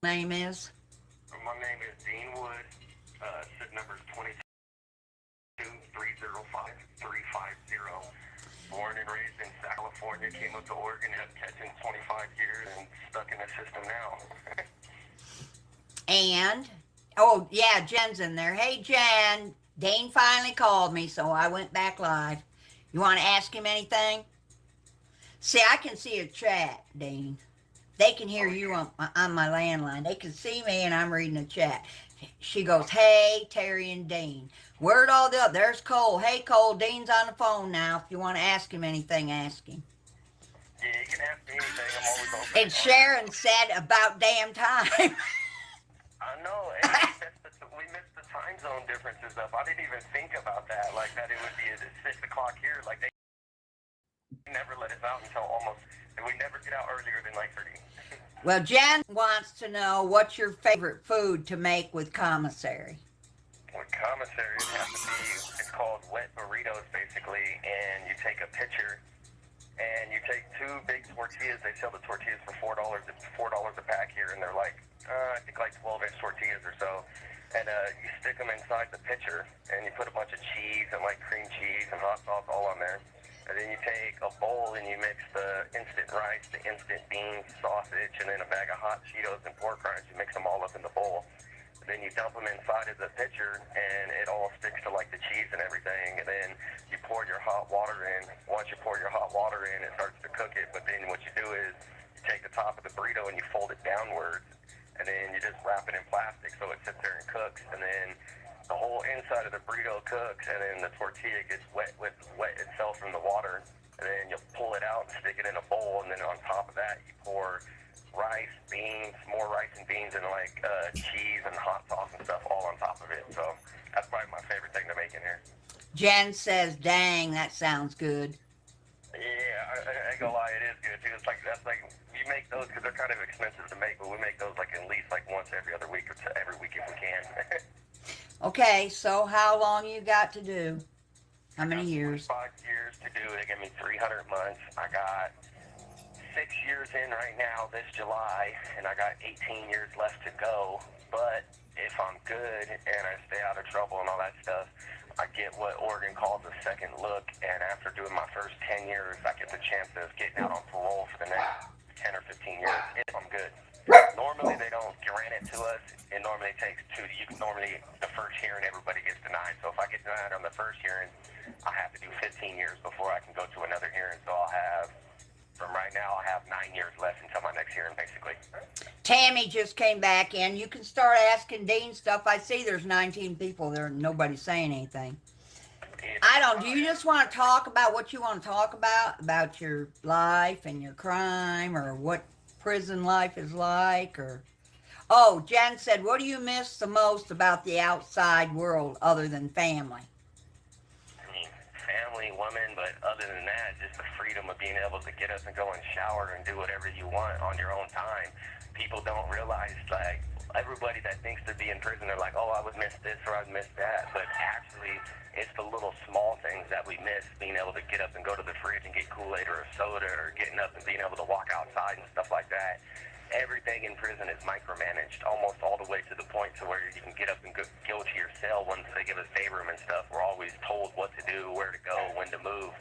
name is? My name is Dean Wood. SID number is 22305350. Born and raised in California, came up to Oregon, have catching 25 years, and stuck in the system now. And, oh, yeah, Jen's in there. Hey, Jen, Dane finally called me, so I went back live. You want to ask him anything? See, I can see a chat, Dean. They can hear Oh, you yeah. on my landline. They can see me, and I'm reading the chat. She goes, hey, Terry and Dean. Word all the up. There's Cole. Hey, Cole, Dean's on the phone now. If you want to ask him anything, ask him. Yeah, you can ask me anything. I'm always open And and honest. Sharon said about damn time. I know, and we missed the time zone differences up. I didn't even think about that, like that it would be at 6 o'clock here. Like they never let us out until almost, and we never get out earlier than like 30. Well, Jen wants to know what's your favorite food to make with commissary. With commissary, it has to be, it's called wet burritos basically, and you take a pitcher and you take two big tortillas. They sell the tortillas for $4. It's $4 a pack here, and they're like, I think like 12-inch tortillas or so. And you stick them inside the pitcher, and you put a bunch of cheese and like cream cheese and hot sauce all on there. And then you take a bowl and you mix the instant rice, the instant beans, sausage, and then a bag of hot Cheetos and pork rinds. You mix them all up in the bowl. Then you dump them inside of the pitcher, and it all sticks to like the cheese and everything. And then you pour your hot water in. Once you pour your hot water in, it starts to cook it. But then what you do is you take the top of the burrito and you fold it downwards, and then you just wrap it in plastic so it sits there and cooks. And then the whole inside of the burrito cooks, and then the tortilla gets wet itself from the water. And then you'll pull it out and stick it in a bowl, and then on top of that you pour rice, beans, more rice and beans, and like cheese and hot sauce and stuff all on top of it. So that's probably my favorite thing to make in here. Jen says, dang, that sounds good. Yeah, I ain't gonna lie, it is good too. It's like, that's like, we make those because they're kind of expensive to make, but we make those like at least like once every other week or every week if we can. Okay, so how long you got to do? How many years? 5 years to do it. They give me 300 months. I got 6 years in right now this July, and I got 18 years left to go. But if I'm good and I stay out of trouble and all that stuff, I get what Oregon calls a second look, and after doing my first 10 years, I get the chance of getting out on parole for the next 10 or 15 years if I'm good. Normally they don't grant it to us. It normally takes two. Normally the first hearing everybody gets denied. So if I get denied on the first hearing, I have to do 15 years before I can go to another hearing. So I'll have, from right now, I'll have 9 years left until my next hearing, basically. Tammy just came back in. You can start asking Dean stuff. I see there's 19 people there. Nobody's saying anything. I don't. Do you just want to talk about what you want to talk about your life and your crime, or what prison life is like, or? Oh, Jen said, what do you miss the most about the outside world other than family? I mean, family, woman, but other than that, just the freedom of being able to get up and go and shower and do whatever you want on your own time. People don't realize, like, everybody that thinks to be in prison, they're like, oh, I would miss this or I'd miss that. But actually, it's the little small things that we miss, being able to get up and go to the fridge and get Kool-Aid or a soda, or getting up and being able to walk outside and stuff like that. Everything in prison is micromanaged, almost all the way to the point to where you can get up and go to your cell once they give us day room and stuff. We're always told what to do, where to go, when to move.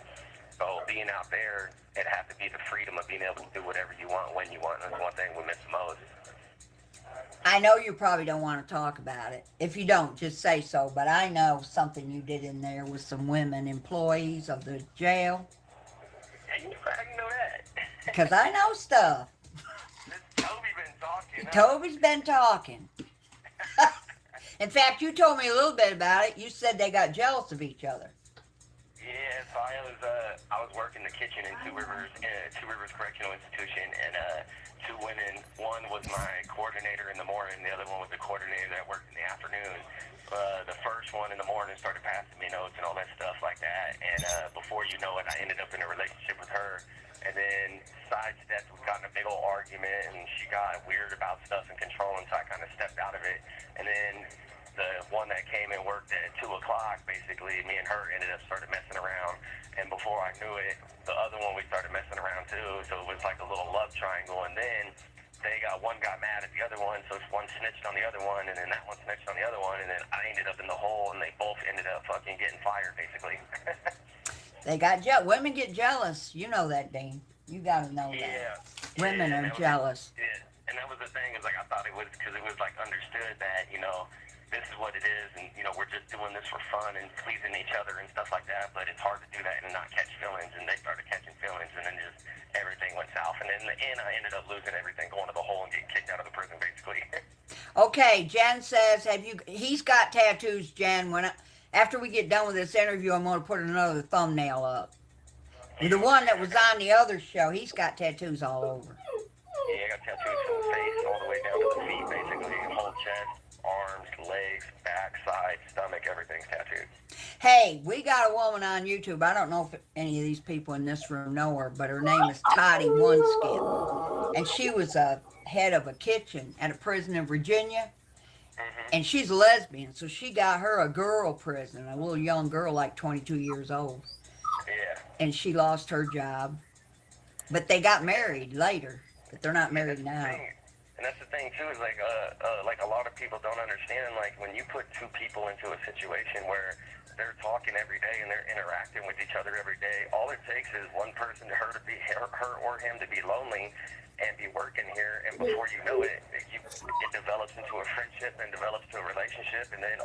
So being out there, it has to be the freedom of being able to do whatever you want, when you want. That's one thing we miss the most. I know you probably don't want to talk about it. If you don't, just say so. But I know something you did in there with some women employees of the jail. How you know that? Because I know stuff. Toby been talking. Toby's been talking. In fact, you told me a little bit about it. You said they got jealous of each other. Yeah, so I was working the kitchen in Two Rivers Correctional Institution, and two women. One was my coordinator in the morning, the other one was the coordinator that worked in the afternoon. The first one in the morning started passing me notes and all that stuff like that, and before you know it, I ended up in a relationship with her. And then sidestepped, we got in a big old argument, and she got weird about stuff and controlling, so I kind of stepped out of it. And then the one that came and worked at 2 o'clock, basically, me and her ended up started messing around. And before I knew it, the other one we started messing around too. So it was like a little love triangle. And then they one got mad at the other one, so one snitched on the other one, and then that one snitched on the other one, and then I ended up in the hole, and they both ended up fucking getting fired, basically. They got women get jealous. You know that, Dean. You gotta know that. Women are jealous. And that was the thing, is like, I thought it was, because it was like understood that, you know, this is what it is, and, you know, we're just doing this for fun and pleasing each other and stuff like that, but it's hard to do that and not catch feelings, and they started catching feelings, and then just everything went south, and in the end, I ended up losing everything, going to the hole and getting kicked out of the prison, basically. Okay, Jen says, he's got tattoos, Jen. After we get done with this interview, I'm going to put another thumbnail up. The one that was on the other show, he's got tattoos all over. Yeah, I got tattoos from the face all the way down to the feet, basically, whole chest, arms, legs, back, side, stomach, everything's tattooed. Hey, we got a woman on YouTube. I don't know if any of these people in this room know her, but her name is Toddy OneSkin. And she was a head of a kitchen at a prison in Virginia. Mm-hmm. And she's a lesbian, so she got her a girl prison, a little young girl, like 22 years old. Yeah. And she lost her job. But they got married later, but they're not married now. And that's the thing, too, is like a lot of people don't understand, like, when you put two people into a situation where they're talking every day and they're interacting with each other every day, all it takes is one person, her or him to be lonely and be working here, and before you know it, it develops into a friendship and develops to a relationship, and then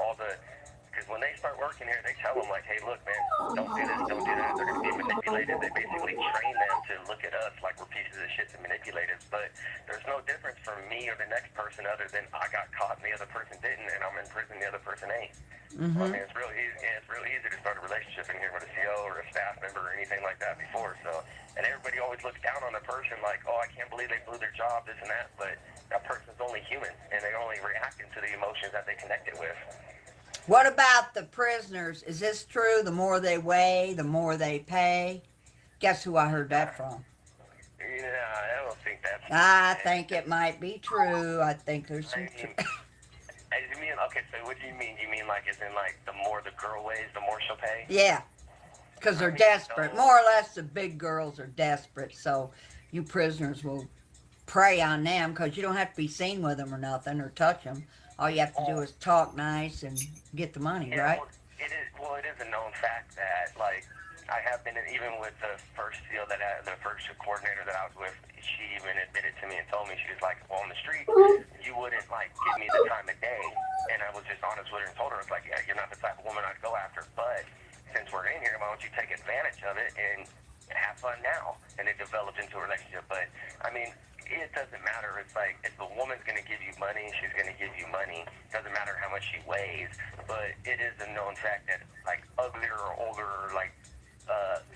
because when they start working here, they tell them, like, hey, look, man, don't do this, don't do that. They're going to be manipulated. They basically train them to look at us like we're pieces of shit to manipulate us. But there's no difference from me or the next person other than I got caught and the other person didn't, and I'm in prison, the other person ain't. Mm-hmm. I mean, it's real easy. It's real easy to start a relationship in here with a CO or a staff member or anything like that before. So, and everybody always looks down on the person like, oh, I can't believe they blew their job, this and that. But that person's only human, and they're only reacting to the emotions that they connected with. What about the prisoners? Is this true? The more they weigh, the more they pay? Guess who I heard that from? Yeah, I don't think that's... I think it might be true. I think there's some truth. You mean, okay, so what do you mean? You mean like, as in like, the more the girl weighs, the more she'll pay? Yeah, because they're desperate. More or less, the big girls are desperate, so you prisoners will prey on them because you don't have to be seen with them or nothing or touch them. All you have to do is talk nice and get the money, right? Well, it is a known fact that, like, I have been, even with the first seal the first coordinator that I was with, she even admitted to me and told me, she was like, well, on the street, you wouldn't, like, give me the time of day. And I was just honest with her and told her, I was like, yeah, you're not the type of woman I'd go after, but since we're in here, why don't you take advantage of it and have fun now? And it developed into a relationship. But, I mean, it doesn't matter. It's like, if the woman's going to give you money, she's going to give you money. It doesn't matter how much she weighs. But it is a known fact that, like, uglier or older or, like,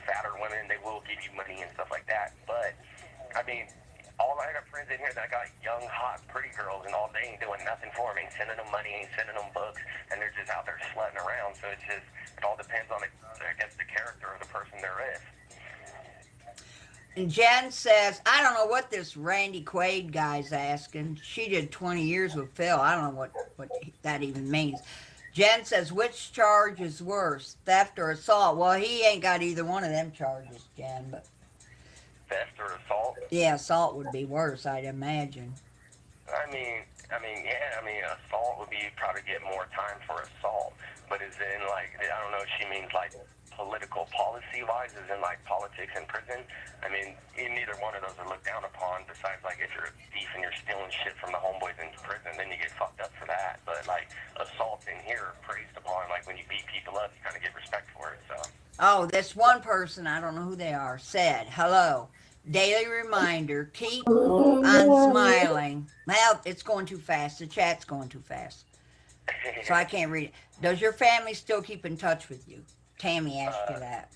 fatter women, they will give you money and stuff like that. But, I mean, I got friends in here that got young, hot, pretty girls, and all they ain't doing nothing for them. Ain't sending them money, ain't sending them books, and they're just out there slutting around. So it's just, it all depends on, I guess, the character of the person they're with. And Jen says, I don't know what this Randy Quaid guy's asking. She did 20 years with Phil. I don't know what that even means. Jen says, which charge is worse, theft or assault? Well, he ain't got either one of them charges, Jen. But theft or assault? Yeah, assault would be worse, I'd imagine. I mean, assault would be, you'd probably get more time for assault. But as in, like, I don't know if she means, like, political policy-wise, as in, like, politics in prison. I mean, neither one of those are looked down upon, besides, like, if you're a thief and you're stealing shit from the homeboys in prison, then you get fucked up for that. But, like, assault in here are praised upon. Like, when you beat people up, you kind of get respect for it, so. Oh, this one person, I don't know who they are, said, hello, daily reminder, keep on smiling. Well, it's going too fast. The chat's going too fast. So I can't read it. Does your family still keep in touch with you? Tammy asked you that.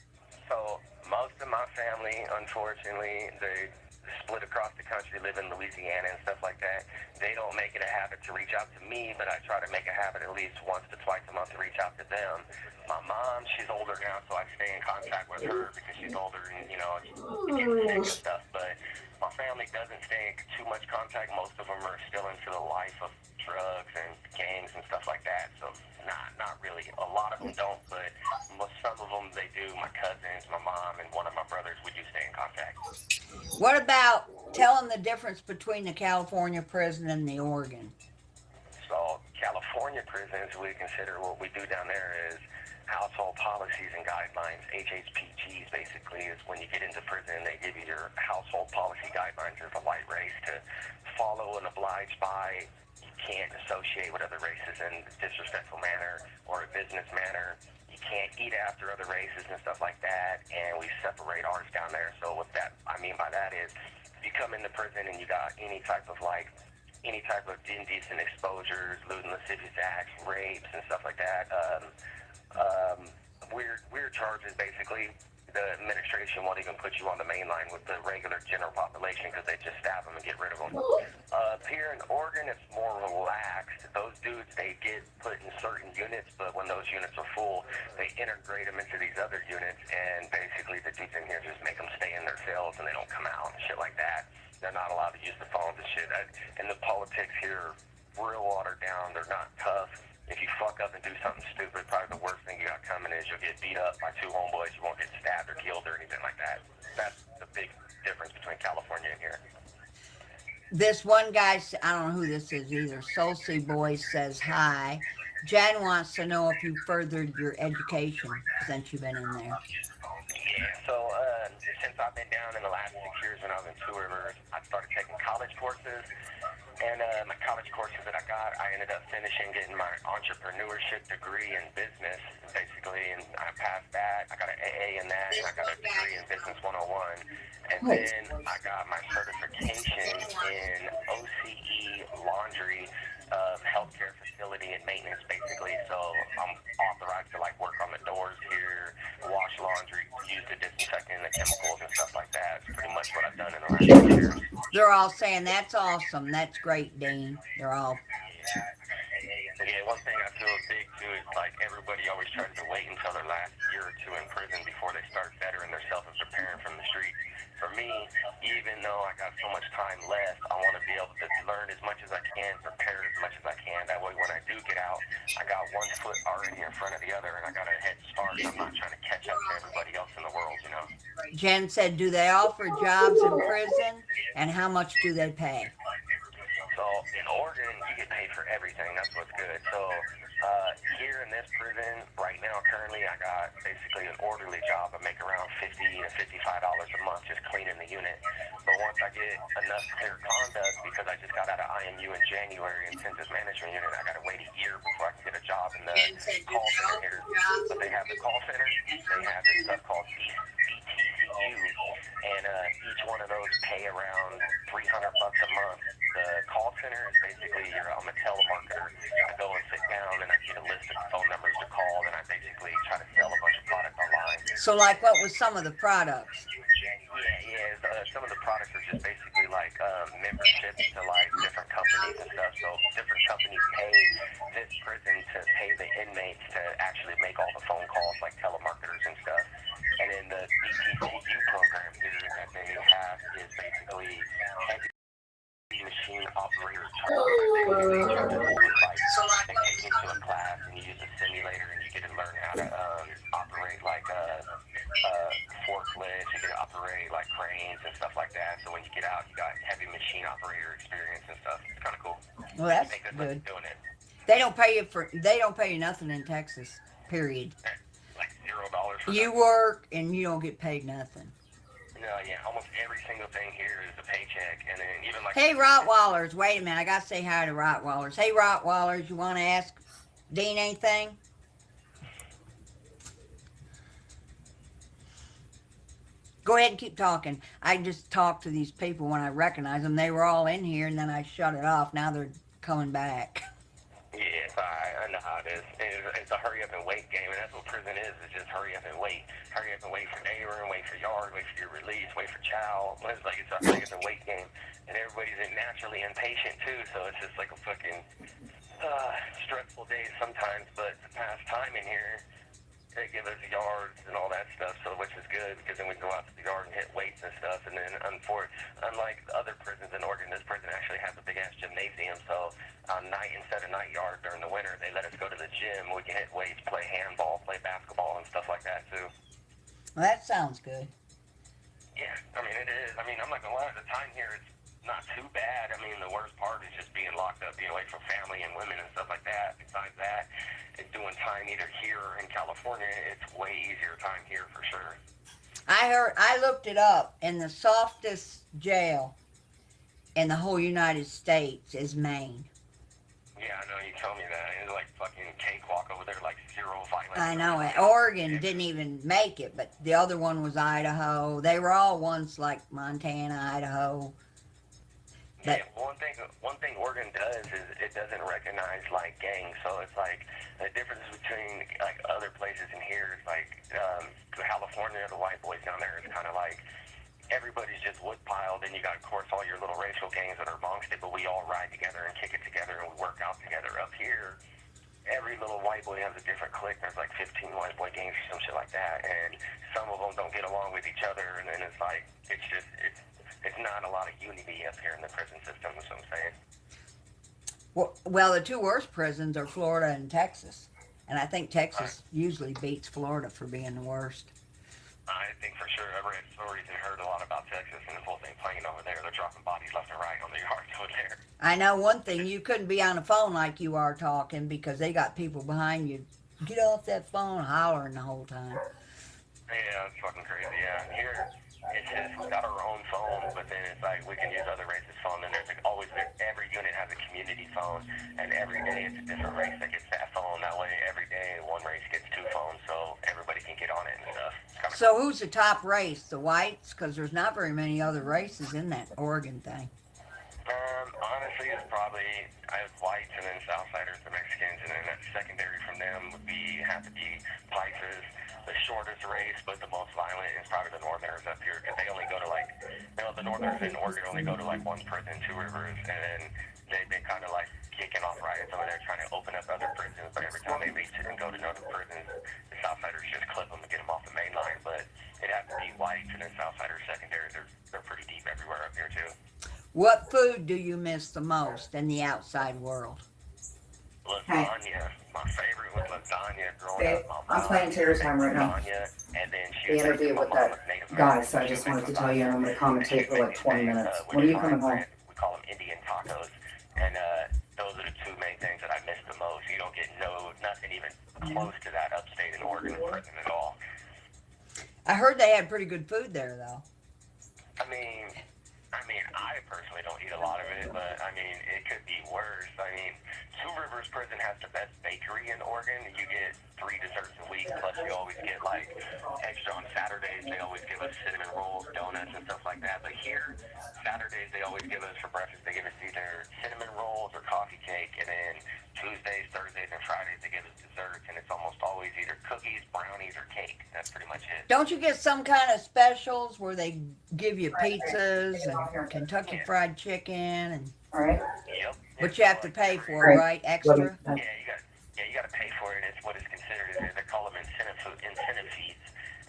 So most of my family, unfortunately, they split across the country, live in Louisiana and stuff like that. They don't make it a habit to reach out to me, but I try to make a habit at least once to twice a month to reach out to them. My mom, she's older now, so I stay in contact with her because she's older and, you know, she gets sick and stuff. But my family doesn't stay in too much contact. Most of them are still into the life of drugs and gangs and stuff like that. So not really. A lot of them don't, but some of them they do. My cousins, my mom, and one of my brothers, we do stay in contact. What about Tell them the difference between the California prison and the Oregon. So California prisons, we consider what we do down there is household policies and guidelines. HHPGs basically is when you get into prison, they give you your household policy guidelines. There's a light race to follow and oblige by. You can't associate with other races in a disrespectful manner or a business manner. You can't eat after other races and stuff like that. And we separate ours down there. So what that I mean by that is, if you come into prison and you got any type of indecent exposures, lewd and lascivious acts, rapes, and stuff like that, weird charges basically. The administration won't even put you on the main line with the regular general population because they just stab them and get rid of them. Here in Oregon, it's more relaxed. Those dudes, they get put in certain units, but when those units are full, they integrate them into these other units, and basically the dudes in here just make them stay in their cells and they don't come out and shit like that. They're not allowed to use the phones and shit. And the politics here are real watered down. They're not tough. If you fuck up and do something stupid, probably the worst thing you got coming is you'll get beat up by two homeboys. You won't get stabbed or killed or anything like that. That's the big difference between California and here. This one guy, I don't know who this is either, Soulsy Boy says hi. Jen wants to know if you furthered your education since you've been in there. Yeah, so since I've been down in the last 6 years when I was in Two Rivers, I started taking college courses. And my college courses that I got, I ended up finishing getting my entrepreneurship degree in business, basically, and I passed that. I got an AA in that, and I got a degree in Business 101. And then I got my certification in OCE laundry, healthcare facility and maintenance, basically. So I'm authorized to work on the doors here, wash laundry, use the disinfectant and the chemicals and stuff like that. It's pretty much what I've done in the last 2 years. They're all saying that's awesome. That's great, Dean. They're all. Yeah, one thing I feel big too is everybody always tries to wait until their last year or two in prison before they start bettering themselves and preparing from the street. For me, even though I got so much time left, I want to be able to learn as much as I can, prepare as much as I can. That way, when I do get out, I got one foot already in front of the other, and I got a head start. I'm not trying to catch up to everybody else in the world, you know. Jen said, do they offer jobs in prison, and how much do they pay? So in Oregon, you get paid for everything. That's what's good. So here in this prison, right now, currently, I got basically an orderly job. I make around $50 to $55 a month just cleaning the unit. But once I get enough clear conduct, because I just got out of IMU in January, intensive management unit, I got to wait a year before I can get a job in the call center here. But they have the call center. They have this stuff called BTCU, and each one of those pay around $300 a month. The call center is basically I'm a telemarketer. I go and sit down and I get a list of phone numbers to call, and I basically try to sell a bunch of products online. So, what was some of the products? Yeah. Some of the products are just basically memberships to different companies and stuff. So different companies pay this prison to pay the inmates to actually make all the phone calls, like telemarketers and stuff. And then the BTCU program here that they have is basically heavy machine operator they take you to a class and you use a simulator and you get to learn how to operate a forklift, you get to operate cranes and stuff like that. So when you get out, you got heavy machine operator experience and stuff. It's kind of cool. Well, that's good. Doing it. They don't pay you nothing in Texas. Period. $0 for you work and you don't get paid nothing. No, yeah, almost every single thing here is a paycheck, and then even Hey, Rottweilers, wait a minute, I gotta say hi to Rottweilers. Hey, Rottweilers, you want to ask Dean anything? Go ahead and keep talking. I just talk to these people when I recognize them. They were all in here, and then I shut it off. Now they're coming back. Yes, I know how it is. It's a hurry up and wait game, and that's what prison is. It's just hurry up and wait. Hurry up and wait for day room, wait for yard, wait for your release, wait for chow. It's a hurry up and wait game, and everybody's naturally impatient too. So it's just like a fucking stressful day sometimes. But to pass time in here, they give us yards and all that stuff, so which is good because then we can go out to the yard and hit weights and stuff. And then, unlike the other prisons in Oregon, this prison actually has a big ass gymnasium. So instead of night yard during the winter, they let us go to the gym. We can hit weights, play handball, play basketball, and stuff like that too. Well, that sounds good. Yeah, I mean It is. I mean, I'm not gonna lie. The time here is not too bad. I mean, the worst part is just being locked up, being away from family and women and stuff like that. Besides that, it's doing time either here or in California. It's way easier time here for sure. I looked it up, and the softest jail in the whole United States is Maine. Yeah, I know. You tell me that. It's like fucking cakewalk over there, like zero violence. I know it. Oregon didn't even make it, but the other one was Idaho. They were all once like Montana, Idaho. Yeah, one thing Oregon does is it doesn't recognize like gangs. So it's like the difference between like other places in here is like California, the white boys down there is kind of like everybody's just woodpile. Then you got, of course, all your little racial gangs that are amongst it, but we all ride together and kick it together and we work out together. Up here, every little white boy has a different clique. There's like 15 white boy gangs or some shit like that, and some of them don't get along with each other, and then it's like it's not a lot of unity up here in the prison system. Is what I'm saying. Well, the two worst prisons are Florida and Texas, and I think Texas usually beats Florida for being the worst. I think for sure. I've read stories and heard a lot about Texas and the whole thing playing over there. They're dropping bodies left and right on the yards over there. I know one thing, you couldn't be on the phone like you are talking because they got people behind you. Get off that phone hollering the whole time. Yeah, it's fucking crazy. Yeah, here it's just got our own phone, but then it's like we can use other races' phone. And there's like always every unit has a community phone, and every day it's a different race that gets that phone. That way, every day one race gets two phones, so everybody can get on it and stuff. So who's the top race? The whites? Because there's not very many other races in that Oregon thing. Honestly, it's probably whites and then Southsiders, the Mexicans, and then that secondary from them would have to be Pisces. The shortest race, but the most violent is probably the Northerners up here, because they only go to like, the Northerners in Oregon only go to like one prison, Two Rivers, and then they've been kind of like kicking off riots over there, trying to open up other prisons, but every time they reach it and go to another prison, the Southsiders just clip them and get them off the main line. But it has to be whites and then Southsiders secondary. They're pretty deep everywhere up here too. What food do you miss the most in the outside world? Lasagna. My favorite was lasagna growing Babe, up. I'm playing Terror's Time right now. And then The interview with that guy, so I just wanted to tell you, and I'm going to commentate for like 20 minutes. When are you coming home? We call them Indian tacos. And those are the two main things that I miss the most. You don't get nothing even close to that upstate in Oregon prison at all. I heard they had pretty good food there, though. I mean, I personally don't eat a lot of it, but I mean, it could be worse. I mean, Two Rivers Prison has the best bakery in Oregon. You get 3 desserts a week, plus you always get like extra on Saturdays. They always give us cinnamon rolls, donuts, and stuff like that. But here, Saturdays they always give us for breakfast. They give us either cinnamon rolls or coffee cake, and then Tuesdays, Thursdays, and Fridays they give us desserts, and it's almost always either cookies, brownies, or cake. That's pretty much it. Don't you get some kind of specials where they give you pizzas and Kentucky Fried Chicken and? All right. Yep. But you have to pay for it, right? Extra? Yeah, you got to pay for it. It's what is considered. They call them incentive fees,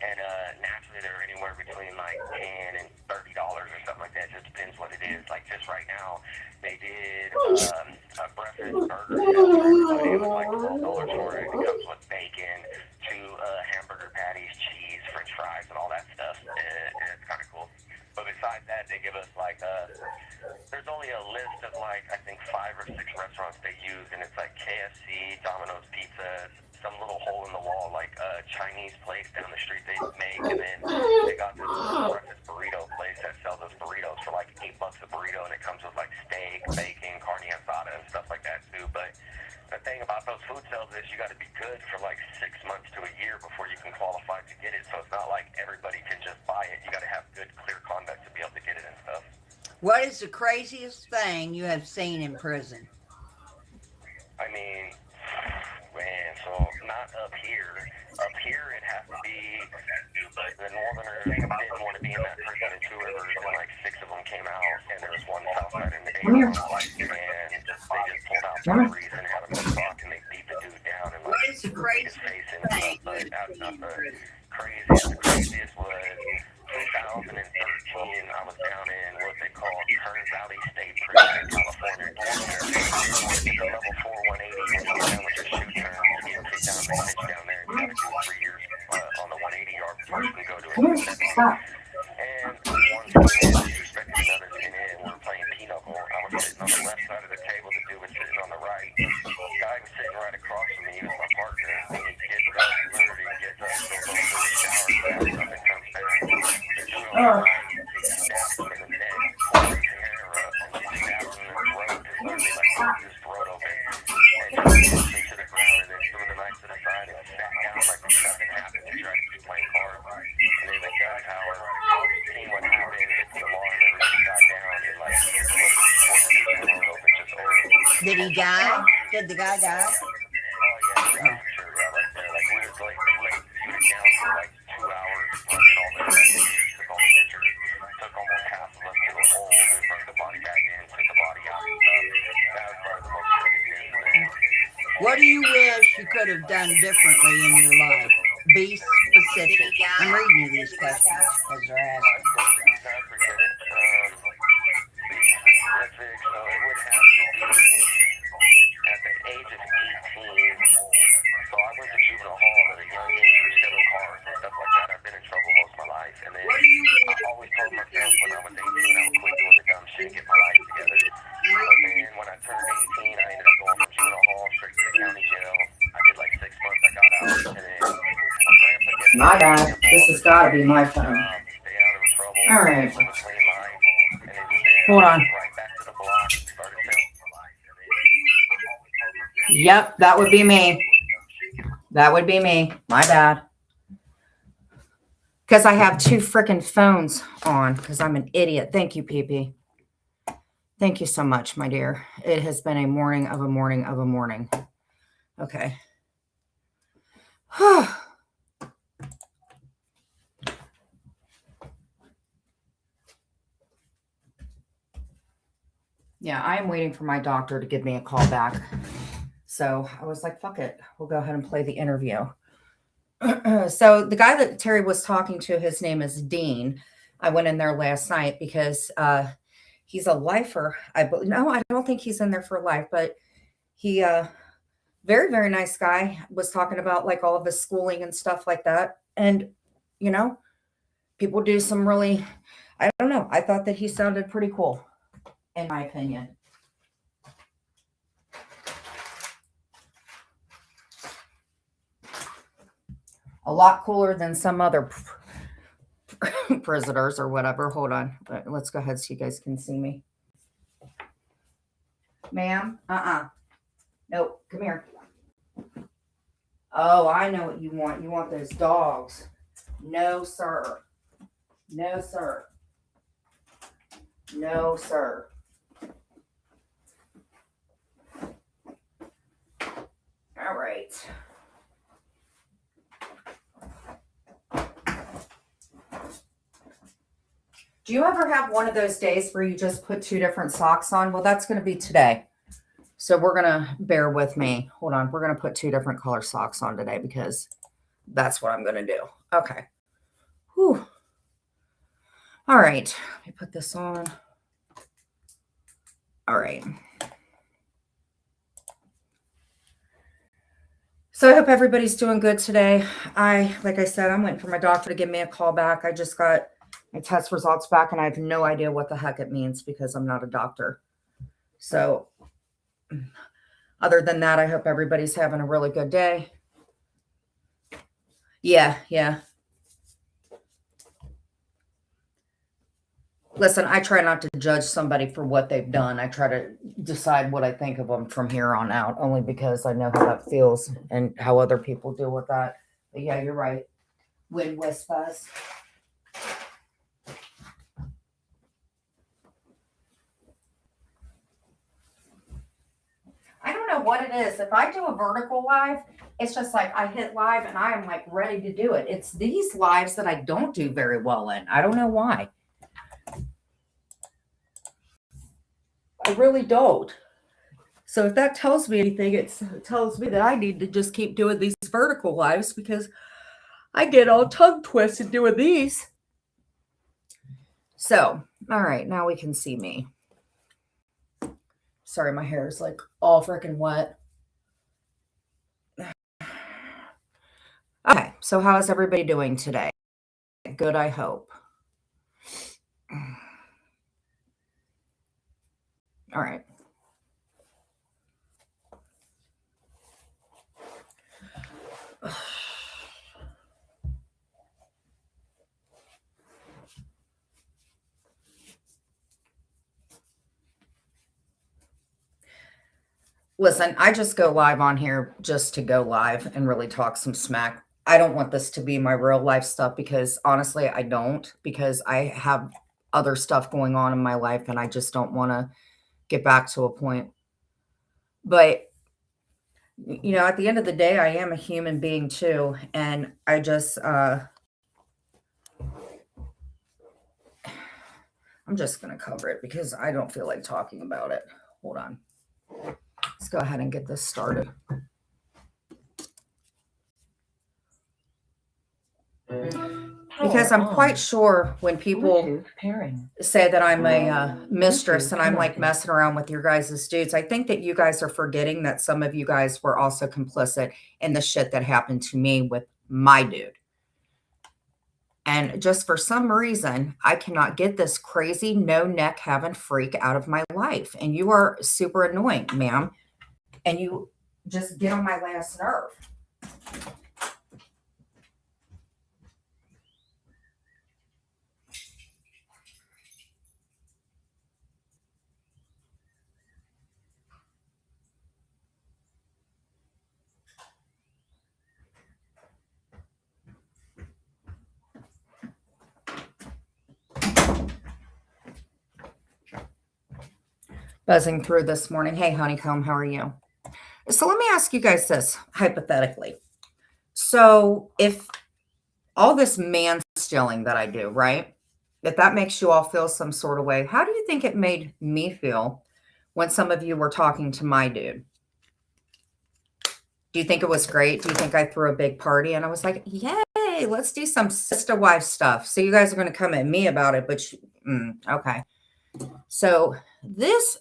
and naturally they're anywhere between like $10 and $30 or something like that. It just depends what it is. Like just right now, they did a breakfast burger. It was like $12 for it. It comes with bacon, 2 hamburger patties, cheese, French fries, and all that stuff. And it's kind of cool. But besides that, they give us like there's only a list of like I think 5 or 6 restaurants they use, and it's like KFC, Domino's Pizza, some little hole in the wall like Chinese place down the street they make, and then they got this breakfast burrito place that sells those burritos for like $8 a burrito, and it comes with like steak, bacon, carne asada, and stuff like that too. But the thing about those food sales is you got to be good for like 6 months to a year before you can qualify to get it. So it's not like everybody can just buy it. You got to have good, clear conduct to be able to get it and stuff. What is the craziest thing you have seen in prison? I mean, man, so not up here. Up here it has to be, but the Northerners didn't want to be in that prison in Two Rivers, and like 6 of them came out, and there was one Southside in the and they just pulled out for no reason, had him in the truck, and they beat the dude down and like his face and stuff. But that's not the craziest. The craziest was 2013. I was down in what they call Kern Valley State Prison in California. It's a level 4 180. You go down with your shoe turn, you get kicked down, they sit you down there, and you got to do 3 years on the 180 yard before you can go to a 70. And one the left side of the table. The dude was sitting on the right. The guy was sitting right across from me. He was my partner. And he gets up, literally gets up, goes over to the shower, grabs something, comes back. The dude on the right, he snaps him in the neck, pulls his hair up, and she stabs him in the throat, just literally like broke his throat open. And she pushed him to the ground and then threw the knife to the side and sat down like nothing happened and tried to keep playing cards. And then the gun tower, seeing what happened, hit the alarm, everybody got down and like just literally forced his throat open just over. Did he die? Did the guy die? Oh yeah, for sure, yeah, right there. Like we was like they laid the unit down for like 2 hours, running all the investigators, took all the pictures, took almost half of us to the hole, and brought the body back in, took the body out and stuff. That was probably the most crazy incident. What do you wish you could have done differently in your life? Be specific. I'm reading you these questions as they're asking. I appreciate it. Be specific, so it would have to be at the age of 18. So I went to juvenile hall at a young age for stealing cars and stuff like that. I've been in trouble most of my life. And then I always told myself when I was 18 I would quit doing the dumb shit and get my life together. But then when I turned 18, I ended up going from juvenile hall straight to the county jail. I did like 6 months. I got out. And then my grandpa gets My bad. This has got to be my phone. stay out of trouble. All right. Live a clean life. And instead, Hold on. right back to the block, started selling my life. Yep, that would be me. That would be me. My bad. Because I have 2 freaking phones on because I'm an idiot. Thank you, PP. Thank you so much, my dear. It has been a morning of a morning of a morning. Okay. Yeah, I am waiting for my doctor to give me a call back. So I was like, fuck it. We'll go ahead and play the interview. So the guy that Terry was talking to, his name is Dean. I went in there last night because he's a lifer. No, I don't think he's in there for life, but he, very, very nice guy, was talking about like all of his schooling and stuff like that. And, you know, people do some really, I don't know. I thought that he sounded pretty cool, in my opinion. A lot cooler than some other prisoners or whatever. Hold on. Let's go ahead so you guys can see me. Ma'am? Nope. Come here. Oh, I know what you want. You want those dogs. No, sir. No, sir. No, sir. All right. Do you ever have one of those days where you just put 2 different socks on? Well, that's going to be today. So we're going to bear with me. Hold on. We're going to put 2 different color socks on today because that's what I'm going to do. Okay. Whew. All right. Let me put this on. All right. So I hope everybody's doing good today. Like I said, I'm waiting for my doctor to give me a call back. I just got my test results back and I have no idea what the heck it means because I'm not a doctor. So other than that, I hope everybody's having a really good day. Yeah. Listen, I try not to judge somebody for what they've done. I try to decide what I think of them from here on out, only because I know how that feels and how other people deal with that. But yeah, you're right. Win, whiz, fuzz. I don't know what it is. If I do a vertical live, it's just like I hit live and I am like ready to do it. It's these lives that I don't do very well in. I don't know why. I really don't. So if that tells me anything, it tells me that I need to just keep doing these vertical lives because I get all tongue twisted doing these. So, all right, now we can see me. Sorry, my hair is like all freaking wet. Okay, so how is everybody doing today? Good, I hope. All right. Listen, I just go live on here just to go live and really talk some smack. I don't want this to be my real life stuff because honestly, I don't, because I have other stuff going on in my life and I just don't want to get back to a point. But, at the end of the day, I am a human being too. And I just, I'm just going to cover it because I don't feel like talking about it. Hold on. Let's go ahead and get this started. Because I'm quite sure when people say that I'm a mistress and I'm like messing around with your guys' dudes, I think that you guys are forgetting that some of you guys were also complicit in the shit that happened to me with my dude. And just for some reason, I cannot get this crazy no neck having freak out of my life. And you are super annoying, ma'am. And you just get on my last nerve. Buzzing through this morning. Hey, Honeycomb, how are you? So let me ask you guys this, hypothetically. So if all this man stealing that I do, right? If that makes you all feel some sort of way, how do you think it made me feel when some of you were talking to my dude? Do you think it was great? Do you think I threw a big party and I was like, yay, let's do some sister wife stuff? So you guys are going to come at me about it, but okay. So this,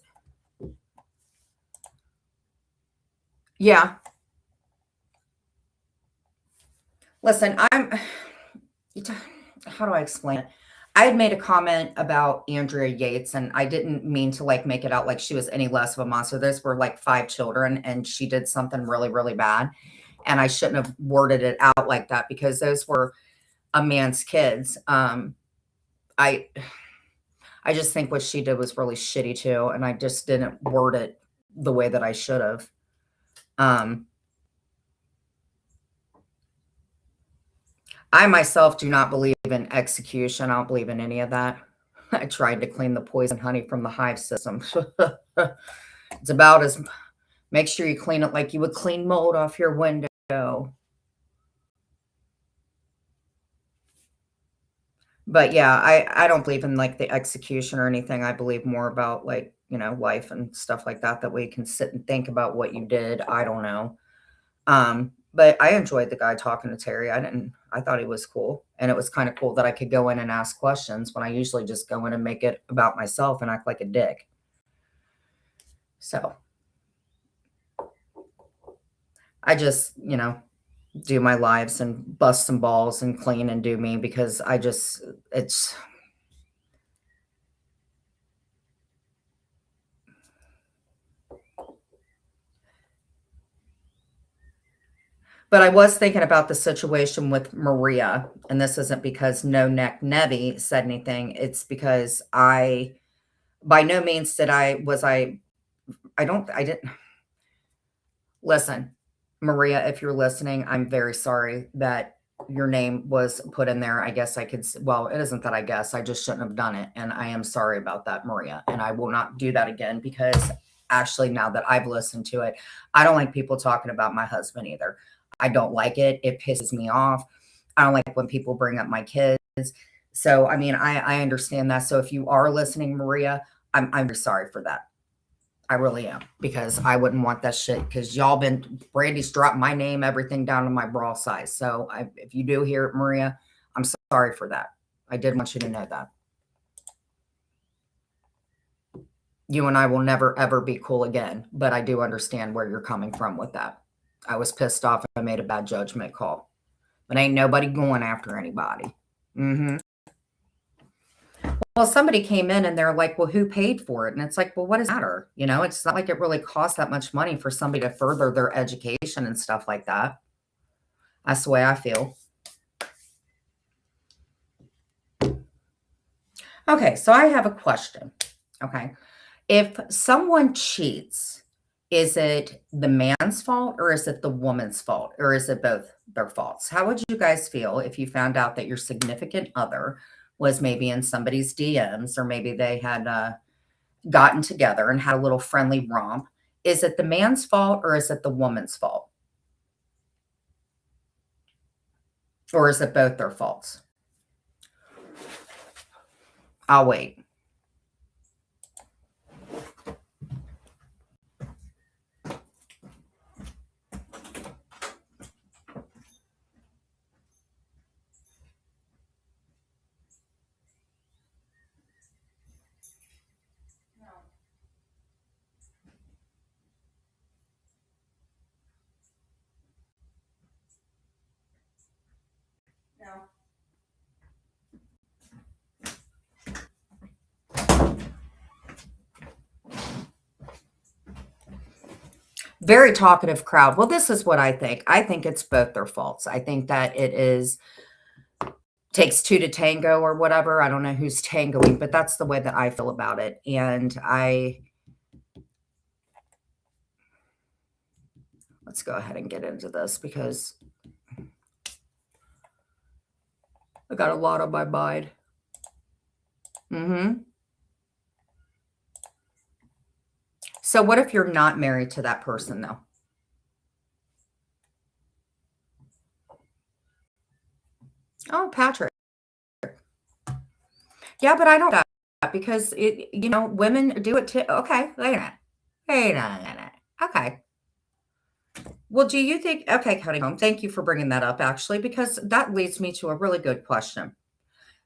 yeah. Listen, how do I explain it? I had made a comment about Andrea Yates, and I didn't mean to like make it out like she was any less of a monster. Those were like 5 children, and she did something really, really bad. And I shouldn't have worded it out like that because those were a man's kids. I just think what she did was really shitty too, and I just didn't word it the way that I should have. I myself do not believe in execution. I don't believe in any of that. I tried to clean the poison honey from the hive system. It's about as, make sure you clean it like you would clean mold off your window. But yeah, I don't believe in like the execution or anything. I believe more about like, life and stuff like that, that we can sit and think about what you did. I don't know. But I enjoyed the guy talking to Terry. I thought he was cool. And it was kind of cool that I could go in and ask questions when I usually just go in and make it about myself and act like a dick. So I just, do my lives and bust some balls and clean and do me because it's, but I was thinking about the situation with Maria, and this isn't because No Neck Nevi said anything. It's because by no means I didn't listen, Maria, if you're listening, I'm very sorry that your name was put in there. I guess well, it isn't that I guess, I just shouldn't have done it. And I am sorry about that, Maria. And I will not do that again because actually now that I've listened to it, I don't like people talking about my husband either. I don't like it. It pisses me off. I don't like when people bring up my kids. So, I mean, I understand that. So if you are listening, Maria, I'm very sorry for that. I really am, because I wouldn't want that shit, because Brandy's dropped my name, everything down to my bra size. So if you do hear it, Maria, I'm sorry for that. I did want you to know that. You and I will never, ever be cool again, but I do understand where you're coming from with that. I was pissed off and I made a bad judgment call, but ain't nobody going after anybody. Well, somebody came in and they're like, well, who paid for it? And it's like, well, what does it matter? It's not like it really costs that much money for somebody to further their education and stuff like that. That's the way I feel. Okay, so I have a question. Okay. If someone cheats Is it the man's fault or is it the woman's fault? Or is it both their faults? How would you guys feel if you found out that your significant other was maybe in somebody's DMs, or maybe they had gotten together and had a little friendly romp? Is it the man's fault or is it the woman's fault? Or is it both their faults? I'll wait. Very talkative crowd. Well, this is what I think. I think it's both their faults. I think that it is takes two to tango or whatever. I don't know who's tangoing, but that's the way that I feel about it. And let's go ahead and get into this because I got a lot on my mind. So what if you're not married to that person, though? Oh, Patrick. Yeah, but I don't do that because women do it too. Okay, wait a minute. Okay. Well, do you think, okay, Cody Home, thank you for bringing that up, actually, because that leads me to a really good question.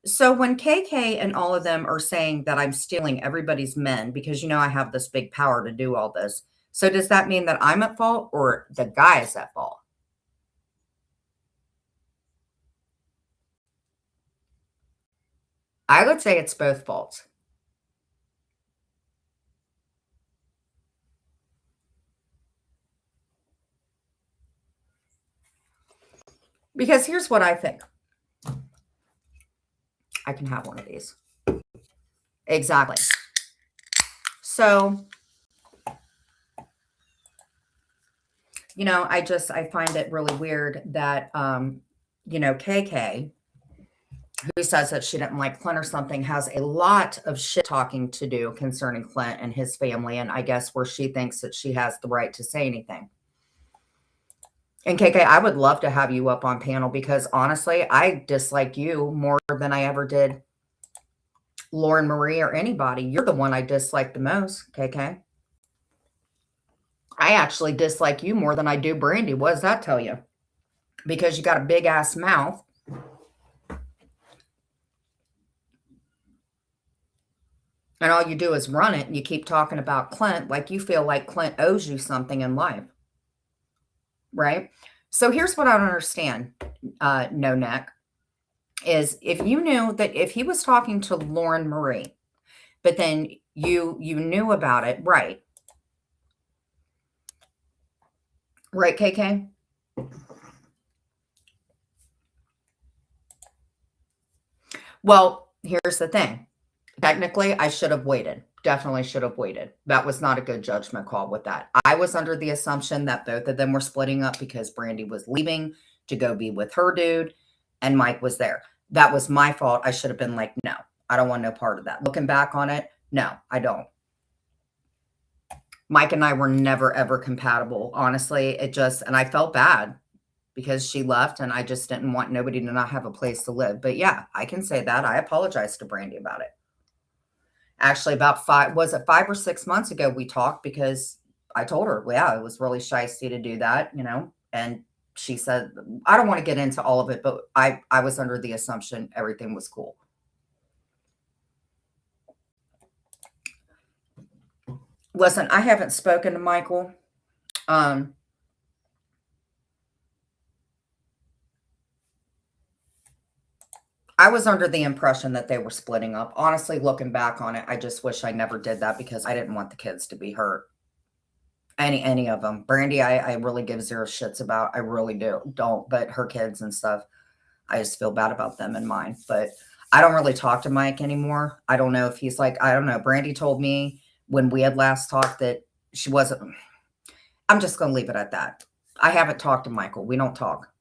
So when KK and all of them are saying that I'm stealing everybody's men because, I have this big power to do all this. So does that mean that I'm at fault or the guy is at fault? I would say it's both faults. Because here's what I think. I can have one of these. Exactly. So, I find it really weird that, KK, who says that she didn't like Clint or something, has a lot of shit talking to do concerning Clint and his family. And I guess where she thinks that she has the right to say anything. And KK, I would love to have you up on panel because honestly, I dislike you more than I ever did Lauren Marie or anybody. You're the one I dislike the most, KK. I actually dislike you more than I do Brandy. What does that tell you? Because you got a big ass mouth. And all you do is run it and you keep talking about Clint like you feel like Clint owes you something in life. Right? So here's what I don't understand, No Neck, is if you knew that if he was talking to Lauren Marie, but then you knew about it, right? Right, KK? Well, here's the thing. Technically, I should have waited. Definitely should have waited. That was not a good judgment call with that. I was under the assumption that both of them were splitting up because Brandy was leaving to go be with her dude and Mike was there. That was my fault. I should have been like, no, I don't want no part of that. Looking back on it, no, I don't. Mike and I were never, ever compatible. Honestly, and I felt bad because she left and I just didn't want nobody to not have a place to live. But yeah, I can say that. I apologized to Brandy about it. Actually, about 5 or 6 months ago, we talked because I told her, well, yeah, it was really shysty to do that, and she said, I don't want to get into all of it, but I was under the assumption everything was cool. Listen, I haven't spoken to Michael. I was under the impression that they were splitting up. Honestly, looking back on it, I just wish I never did that because I didn't want the kids to be hurt. Any of them. Brandy, I really give zero shits about. I really don't. But her kids and stuff, I just feel bad about them and mine. But I don't really talk to Mike anymore. I don't know if he's like, I don't know. Brandy told me when we had last talked that she wasn't. I'm just going to leave it at that. I haven't talked to Michael. We don't talk.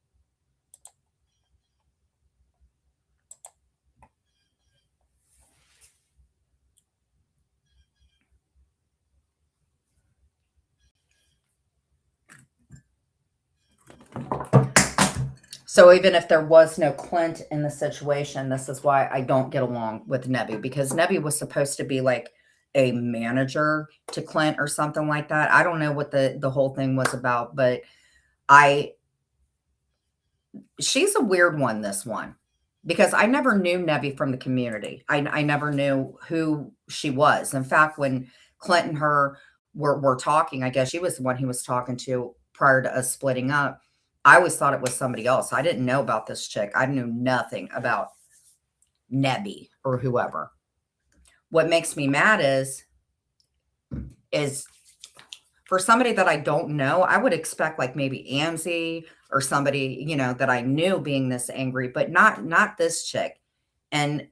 So even if there was no Clint in the situation, this is why I don't get along with Nebby, because Nebby was supposed to be like a manager to Clint or something like that. I don't know what the whole thing was about, but she's a weird one, this one, because I never knew Nebby from the community. I never knew who she was. In fact, when Clint and her were talking, I guess she was the one he was talking to prior to us splitting up. I always thought it was somebody else. I didn't know about this chick. I knew nothing about Nebby or whoever. What makes me mad is for somebody that I don't know, I would expect like maybe Amzie or somebody, you know, that I knew being this angry, but not this chick. And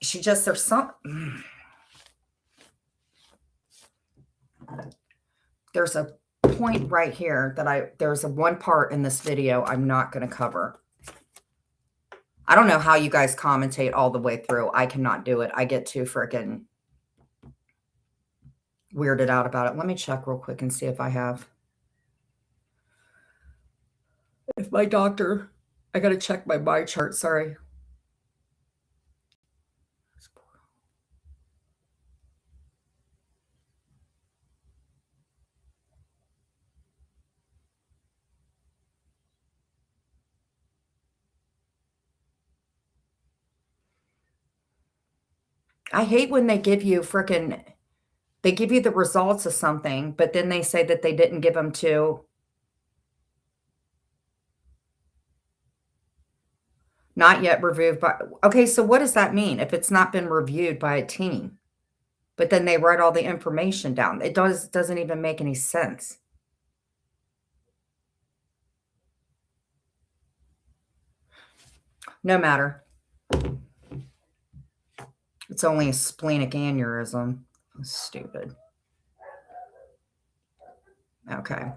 she just, there's some, there's a point right here that there's a one part in this video I'm not going to cover. I don't know how you guys commentate all the way through. I cannot do it. I get too freaking weirded out about it. Let me check real quick and see if I have. If my doctor, I got to check my chart. Sorry. I hate when they give you they give you the results of something, but then they say that they didn't give them to not yet reviewed by. Okay, so what does that mean if it's not been reviewed by a team? But then they write all the information down. It doesn't even make any sense. No matter. It's only a splenic aneurysm. Stupid. Okay.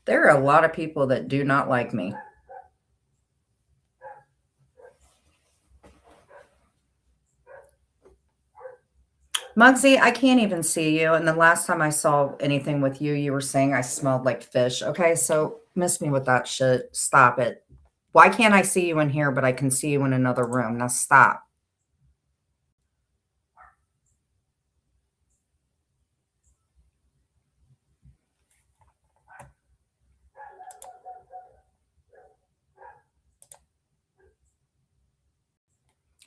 There are a lot of people that do not like me. Muggsy, I can't even see you. And the last time I saw anything with you, you were saying I smelled like fish. Okay, so miss me with that shit. Stop it. Why can't I see you in here, but I can see you in another room? Now stop.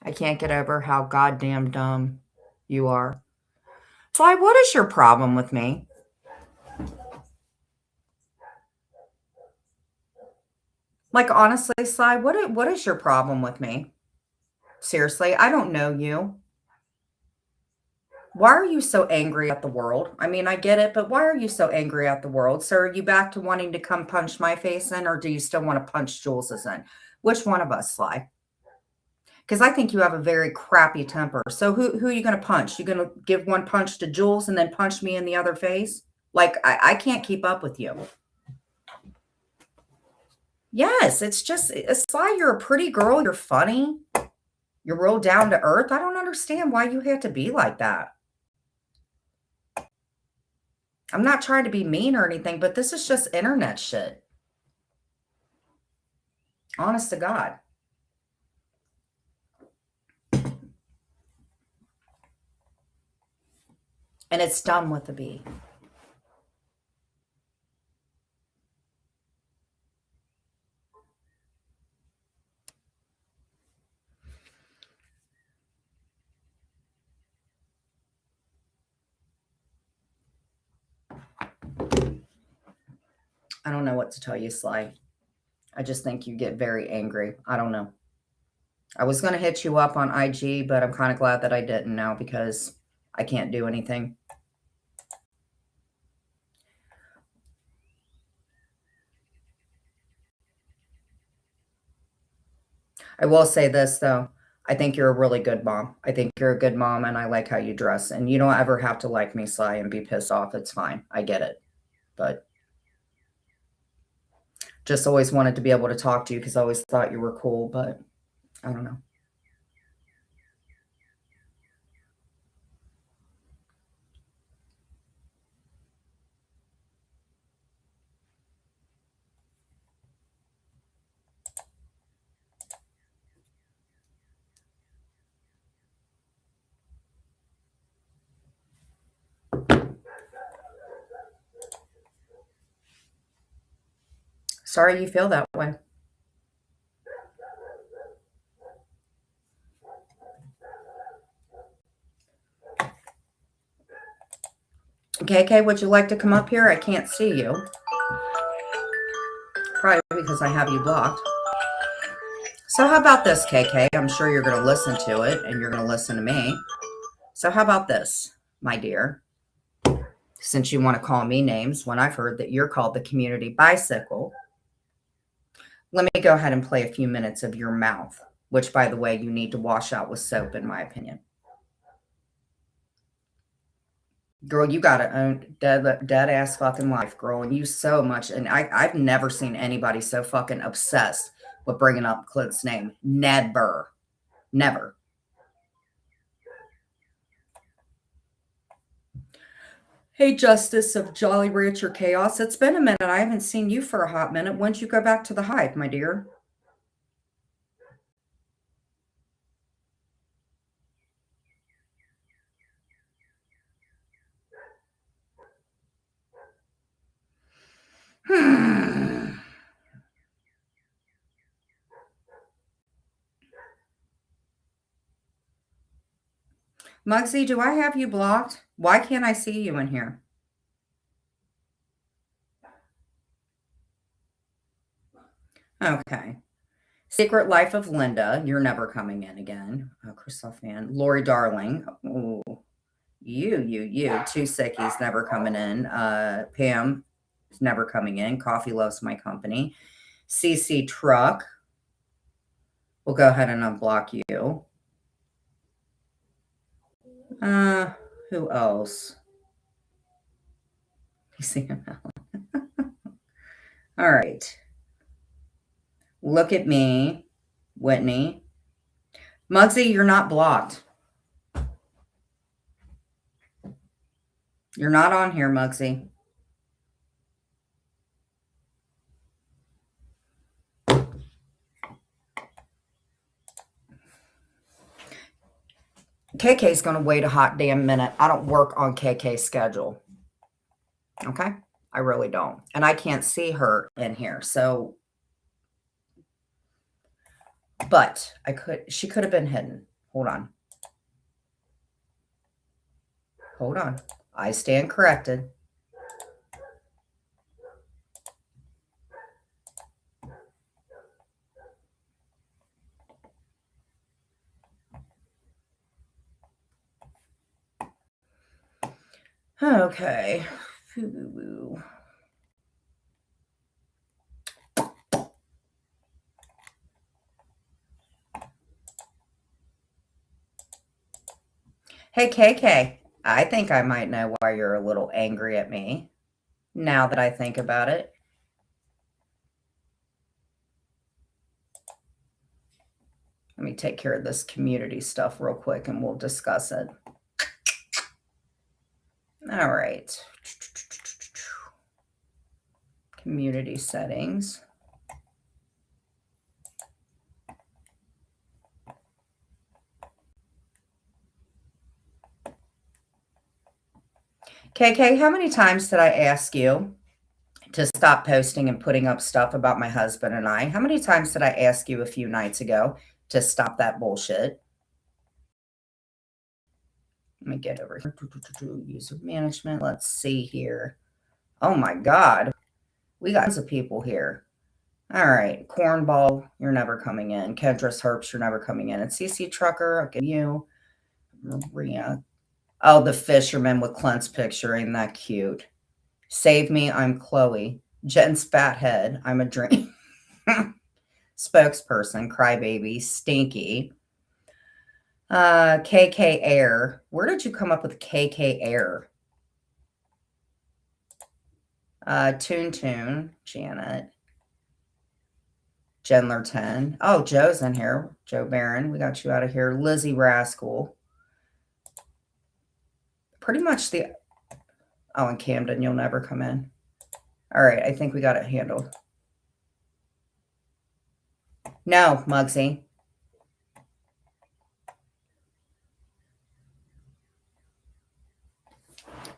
I can't get over how goddamn dumb you are. Sly, what is your problem with me? Like, honestly, Sly, what is your problem with me? Seriously, I don't know you. Why are you so angry at the world? I mean, I get it, but why are you so angry at the world? So are you back to wanting to come punch my face in, or do you still want to punch Jules's in? Which one of us, Sly? Because I think you have a very crappy temper. So who are you going to punch? You going to give one punch to Jules and then punch me in the other face? Like, I can't keep up with you. Yes, it's just, Sly, you're a pretty girl. You're funny. You're real down to earth. I don't understand why you have to be like that. I'm not trying to be mean or anything, but this is just internet shit. Honest to God. And it's done with a B. I don't know what to tell you, Sly. I just think you get very angry. I don't know. I was going to hit you up on IG, but I'm kind of glad that I didn't now because I can't do anything. I will say this, though. I think you're a really good mom. I think you're a good mom, and I like how you dress. And you don't ever have to like me, Sly, and be pissed off. It's fine. I get it. But just always wanted to be able to talk to you because I always thought you were cool, but I don't know. Sorry you feel that way. KK, would you like to come up here? I can't see you. Probably because I have you blocked. So how about this, KK? I'm sure you're going to listen to it and you're going to listen to me. So how about this, my dear? Since you want to call me names when I've heard that you're called the community bicycle, let me go ahead and play a few minutes of your mouth, which, by the way, you need to wash out with soap, in my opinion. Girl, you got to own dead ass fucking life, girl. And you so much. And I've never seen anybody so fucking obsessed with bringing up Clint's name. Never. Hey, Justice of Jolly Rancher Chaos. It's been a minute. I haven't seen you for a hot minute. When'd you go back to the hive, my dear? Muggsy, do I have you blocked? Why can't I see you in here? Okay. Secret Life of Linda. You're never coming in again. Oh, Christoph Fan. Lori Darling. Ooh. You. Two sickies never coming in. Pam is never coming in. Coffee loves my company. CC Truck. We'll go ahead and unblock you. Who else? All right. Look at me, Whitney. Muggsy, you're not blocked. You're not on here, Muggsy. KK's going to wait a hot damn minute. I don't work on KK's schedule. Okay? I really don't. And I can't see her in here. So, but she could have been hidden. Hold on. I stand corrected. Okay. Hey, KK, I think I might know why you're a little angry at me now that I think about it. Let me take care of this community stuff real quick and we'll discuss it. All right. Community settings. KK, how many times did I ask you to stop posting and putting up stuff about my husband and I? How many times did I ask you a few nights ago to stop that bullshit? Let me get over here. User management. Let's see here. Oh my God. We got tons of people here. All right. Cornball, you're never coming in. Kendris Herbst, you're never coming in. And CC Trucker, I'll give you. Maria. Oh, the fisherman with Clint's picture. Ain't that cute? Save me, I'm Chloe. Jen's fathead, I'm a dream. Spokesperson, crybaby, stinky. KK Air. Where did you come up with KK Air? Toon, Janet. Gendler 10. Oh, Joe's in here. Joe Barron, we got you out of here. Lizzie Rascal. Pretty much the... Oh, and Camden, you'll never come in. All right, I think we got it handled. No, Muggsy.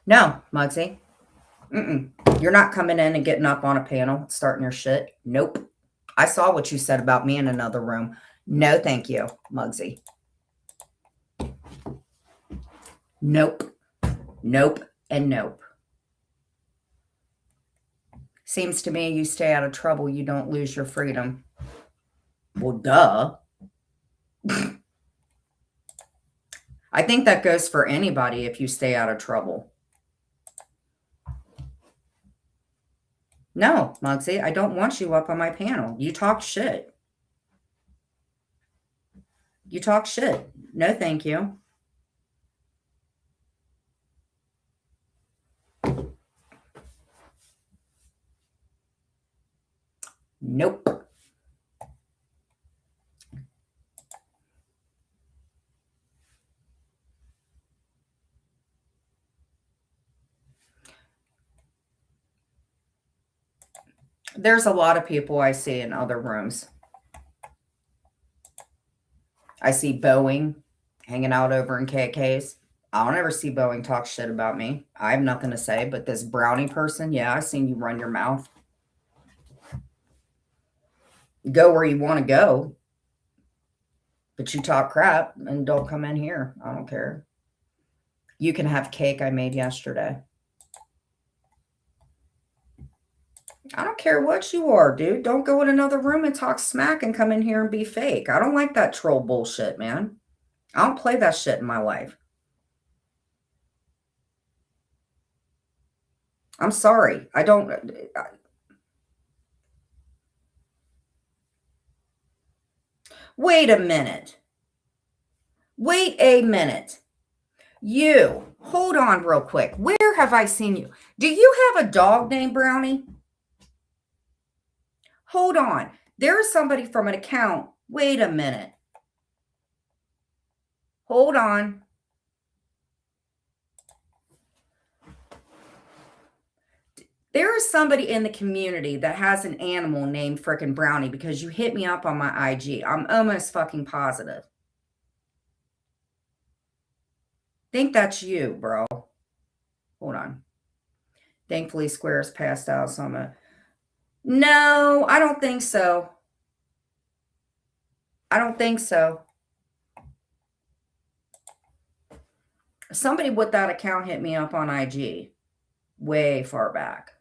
No, Muggsy. You're not coming in and getting up on a panel, starting your shit. Nope. I saw what you said about me in another room. No, thank you, Muggsy. Nope. Nope and nope. Seems to me you stay out of trouble, you don't lose your freedom. Well, duh. I think that goes for anybody if you stay out of trouble. No, Muggsy, I don't want you up on my panel. You talk shit. You talk shit. No, thank you. Nope. There's a lot of people I see in other rooms. I see Boeing hanging out over in KK's. I don't ever see Boeing talk shit about me. I have nothing to say, but this brownie person, yeah, I've seen you run your mouth. Go where you want to go. But you talk crap and don't come in here. I don't care. You can have cake I made yesterday. I don't care what you are, dude. Don't go in another room and talk smack and come in here and be fake. I don't like that troll bullshit, man. I don't play that shit in my life. I'm sorry. I don't... Wait a minute. Wait a minute. You, hold on real quick. Where have I seen you? Do you have a dog named Brownie? Hold on. There is somebody from an account. Wait a minute. Hold on. There is somebody in the community that has an animal named frickin' Brownie because you hit me up on my IG. I'm almost fucking positive. Think that's you, bro. Hold on. Thankfully, Square's passed out, so I'm a... No, I don't think so. I don't think so. Somebody with that account hit me up on IG way far back.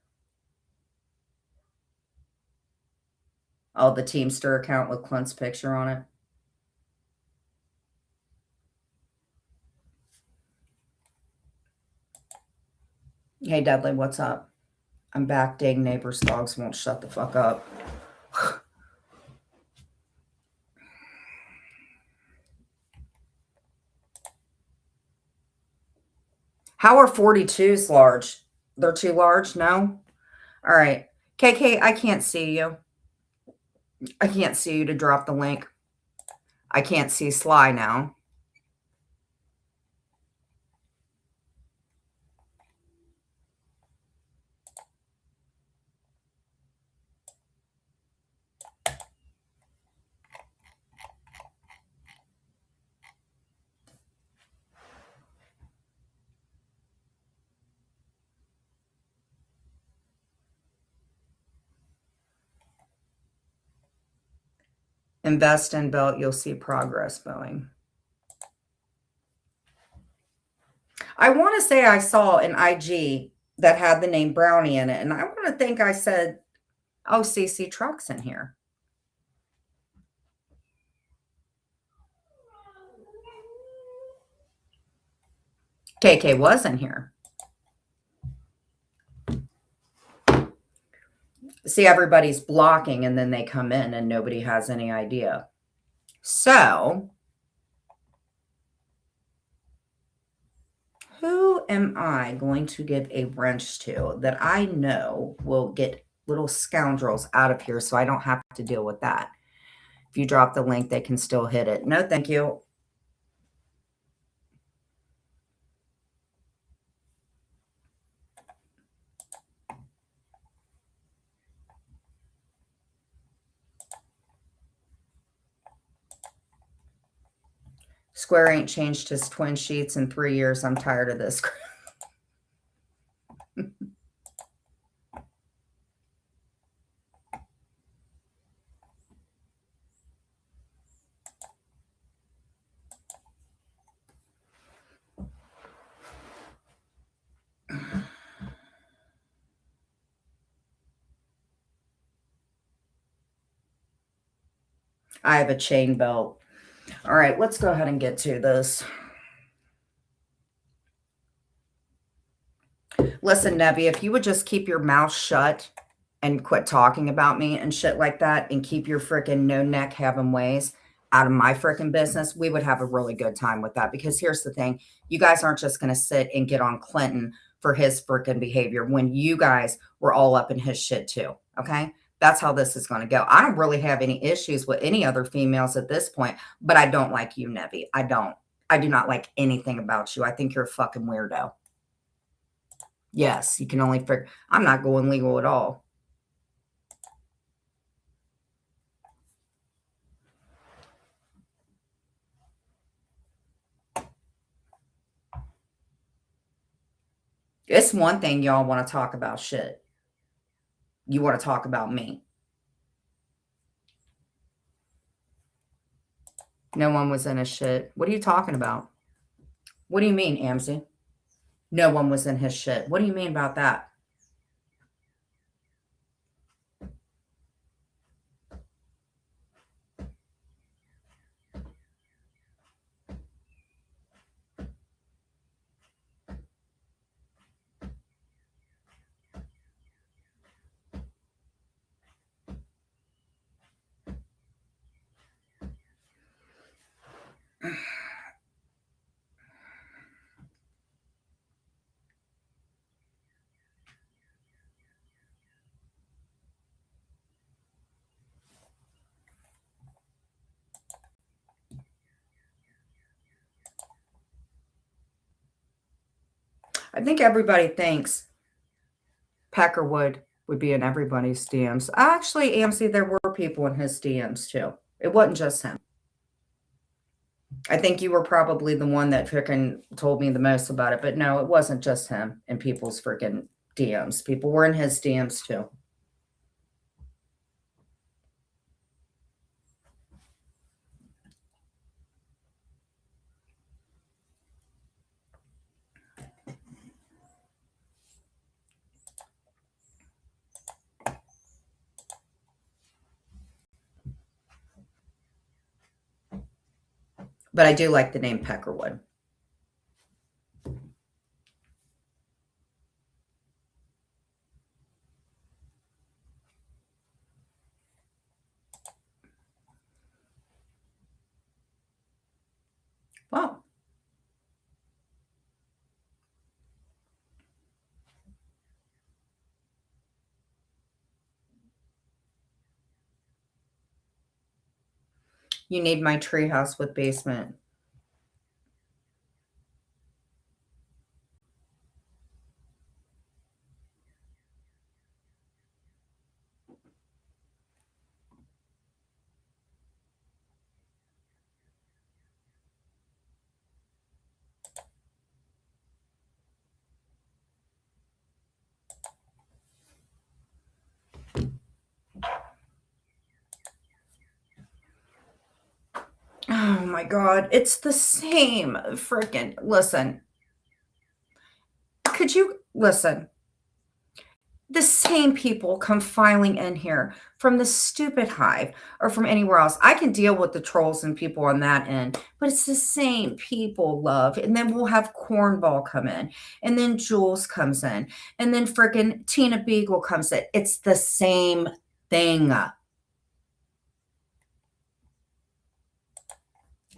Oh, the Teamster account with Clint's picture on it. Hey, Dudley, what's up? I'm back. Dang, neighbors' dogs won't shut the fuck up. How are 42s large? They're too large? No? All right. KK, I can't see you. I can't see you to drop the link. I can't see Sly now. Invest in belt, you'll see progress, Boeing. I want to say I saw an IG that had the name Brownie in it, and I want to think I said Oh, CC Truck's in here. KK was in here. See, everybody's blocking and then they come in and nobody has any idea. So, who am I going to give a wrench to that I know will get little scoundrels out of here so I don't have to deal with that? If you drop the link, they can still hit it. No, thank you. Square ain't changed his twin sheets in 3 years. I'm tired of this. I have a chain belt. All right, let's go ahead and get to this. Listen, Nevi, if you would just keep your mouth shut and quit talking about me and shit like that and keep your freaking no neck having ways out of my freaking business, we would have a really good time with that. Because here's the thing, you guys aren't just going to sit and get on Clinton for his freaking behavior when you guys were all up in his shit too. Okay. That's how this is going to go. I don't really have any issues with any other females at this point, but I don't like you, Nevi. I don't. I do not like anything about you. I think you're a fucking weirdo. Yes, you can only figure. I'm not going legal at all. It's one thing y'all want to talk about shit. You want to talk about me. No one was in his shit. What are you talking about? What do you mean, Amzy? No one was in his shit. What do you mean about that? I think everybody thinks Peckerwood would be in everybody's DMs. Actually, Amzy, there were people in his DMs too. It wasn't just him. I think you were probably the one that freaking told me the most about it. But no, it wasn't just him in people's freaking DMs. People were in his DMs too. But I do like the name Peckerwood. Wow. You need my treehouse with basement. Oh my God. It's the same freaking. Listen. Could you listen? The same people come filing in here from the stupid hive or from anywhere else. I can deal with the trolls and people on that end, but it's the same people, love. And then we'll have Cornball come in, and then Jules comes in, and then freaking Tina Beagle comes in. It's the same thing.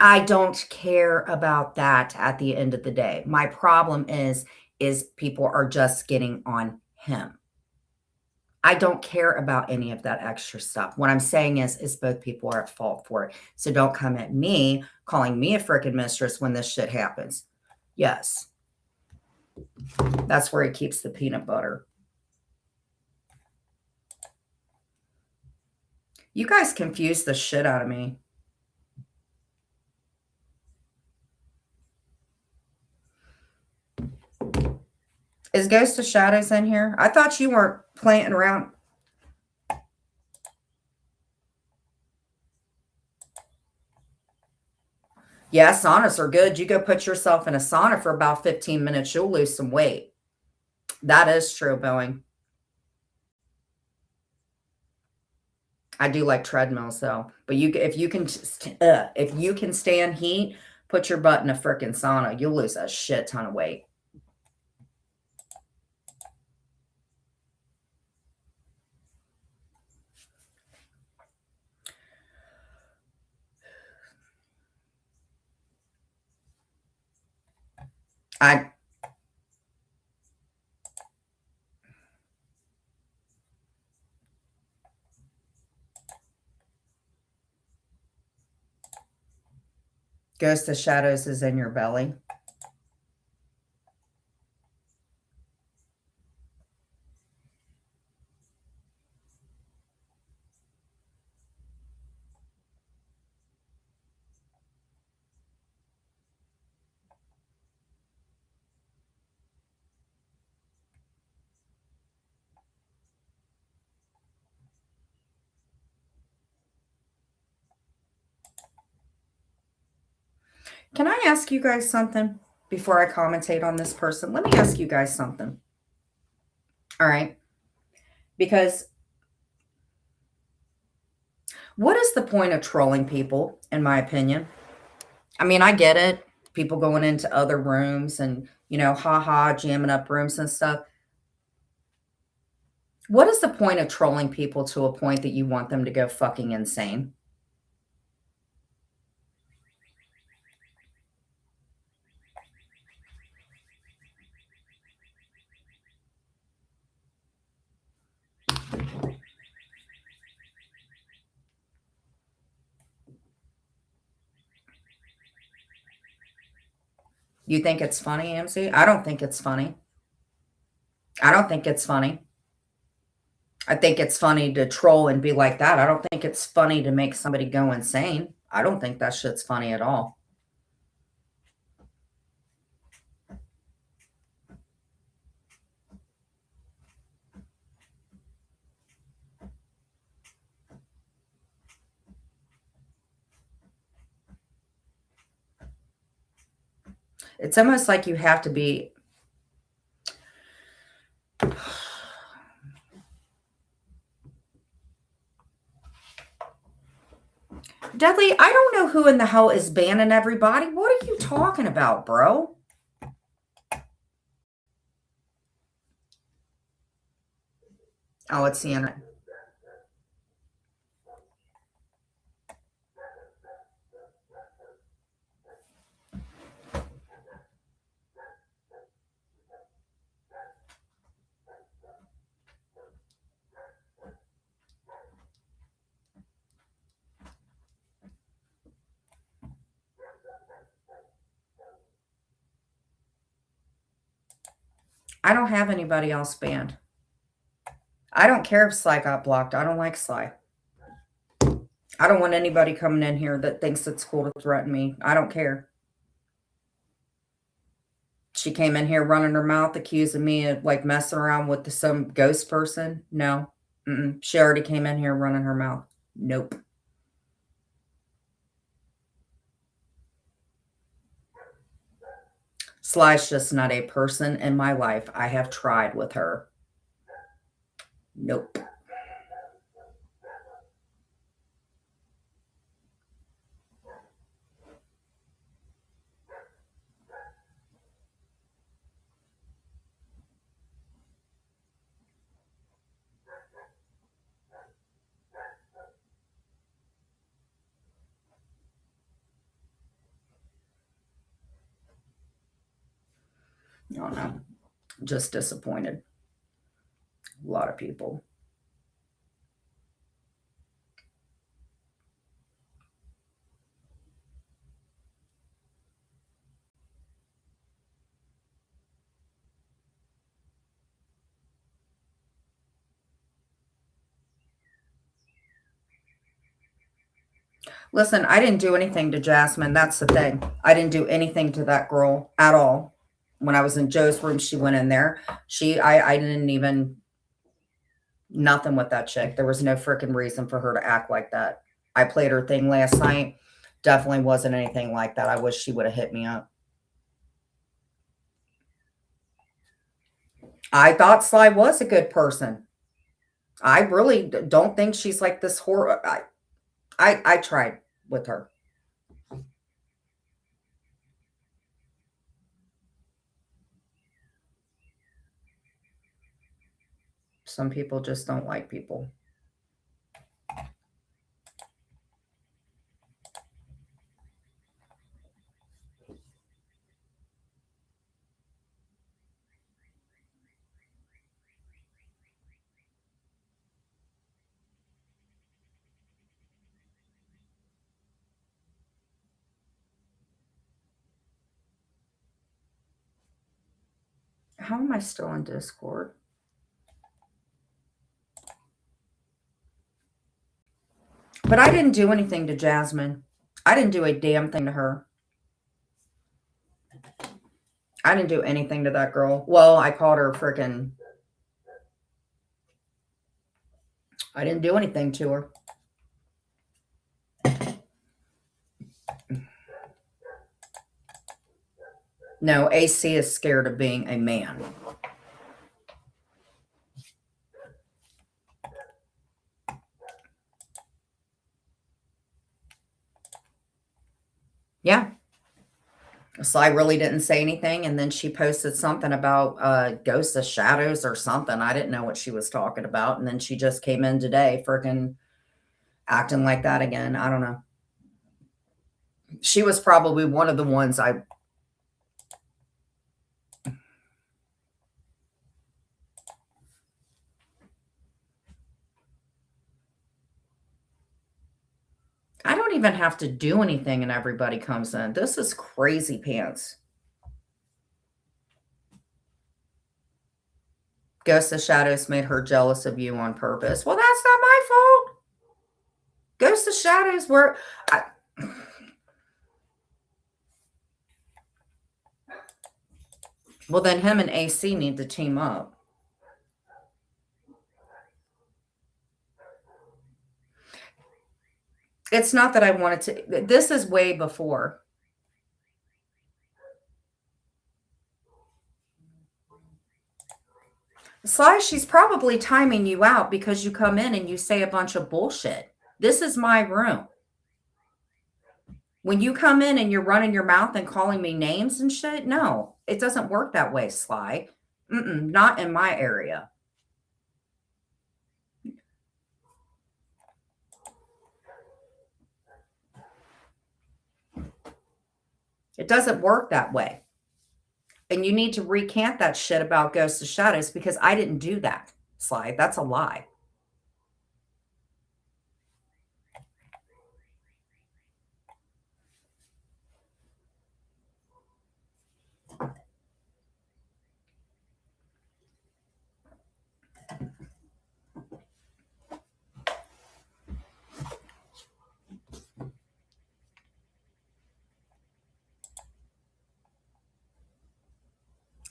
I don't care about that at the end of the day. My problem is people are just getting on him. I don't care about any of that extra stuff. What I'm saying is both people are at fault for it. So don't come at me calling me a freaking mistress when this shit happens. Yes. That's where he keeps the peanut butter. You guys confuse the shit out of me. Is Ghost of Shadows in here? I thought you weren't playing around. Yeah, saunas are good. You go put yourself in a sauna for about 15 minutes, you'll lose some weight. That is true, Boeing. I do like treadmills though. But if you can stand heat, put your butt in a freaking sauna. You'll lose a shit ton of weight. Ghost of Shadows is in your belly. Can I ask you guys something before I commentate on this person? Let me ask you guys something. All right. Because what is the point of trolling people, in my opinion? I mean, I get it. People going into other rooms and, haha, jamming up rooms and stuff. What is the point of trolling people to a point that you want them to go fucking insane? You think it's funny, MC? I don't think it's funny. I don't think it's funny. I think it's funny to troll and be like that. I don't think it's funny to make somebody go insane. I don't think that shit's funny at all. It's almost like you have to be... Dudley, I don't know who in the hell is banning everybody. What are you talking about, bro? Oh, it's the internet. I don't have anybody else banned. I don't care if Sly got blocked. I don't like Sly. I don't want anybody coming in here that thinks it's cool to threaten me. I don't care. She came in here running her mouth, accusing me of like messing around with some ghost person. No. She already came in here running her mouth. Nope. Sly's just not a person in my life. I have tried with her. Nope. I don't know. Just disappointed. A lot of people. Listen, I didn't do anything to Jasmine. That's the thing. I didn't do anything to that girl at all. When I was in Joe's room, she went in there. I didn't even, nothing with that chick. There was no freaking reason for her to act like that. I played her thing last night. Definitely wasn't anything like that. I wish she would have hit me up. I thought Sly was a good person. I really don't think she's like this horror. I tried with her. Some people just don't like people. How am I still in Discord? But I didn't do anything to Jasmine. I didn't do a damn thing to her. I didn't do anything to that girl. Well, I called her freaking. I didn't do anything to her. No, AC is scared of being a man. Yeah. So I really didn't say anything. And then she posted something about ghosts of shadows or something. I didn't know what she was talking about. And then she just came in today freaking acting like that again. I don't know. She was probably one of the ones I don't even have to do anything and everybody comes in. This is crazy pants. Ghost of Shadows made her jealous of you on purpose. Well, that's not my fault. Ghost of Shadows were... Well, then him and AC need to team up. It's not that I wanted to... This is way before. Sly, she's probably timing you out because you come in and you say a bunch of bullshit. This is my room. When you come in and you're running your mouth and calling me names and shit, no, it doesn't work that way, Sly. Not in my area. It doesn't work that way. And you need to recant that shit about Ghosts of Shadows because I didn't do that, Sly. That's a lie.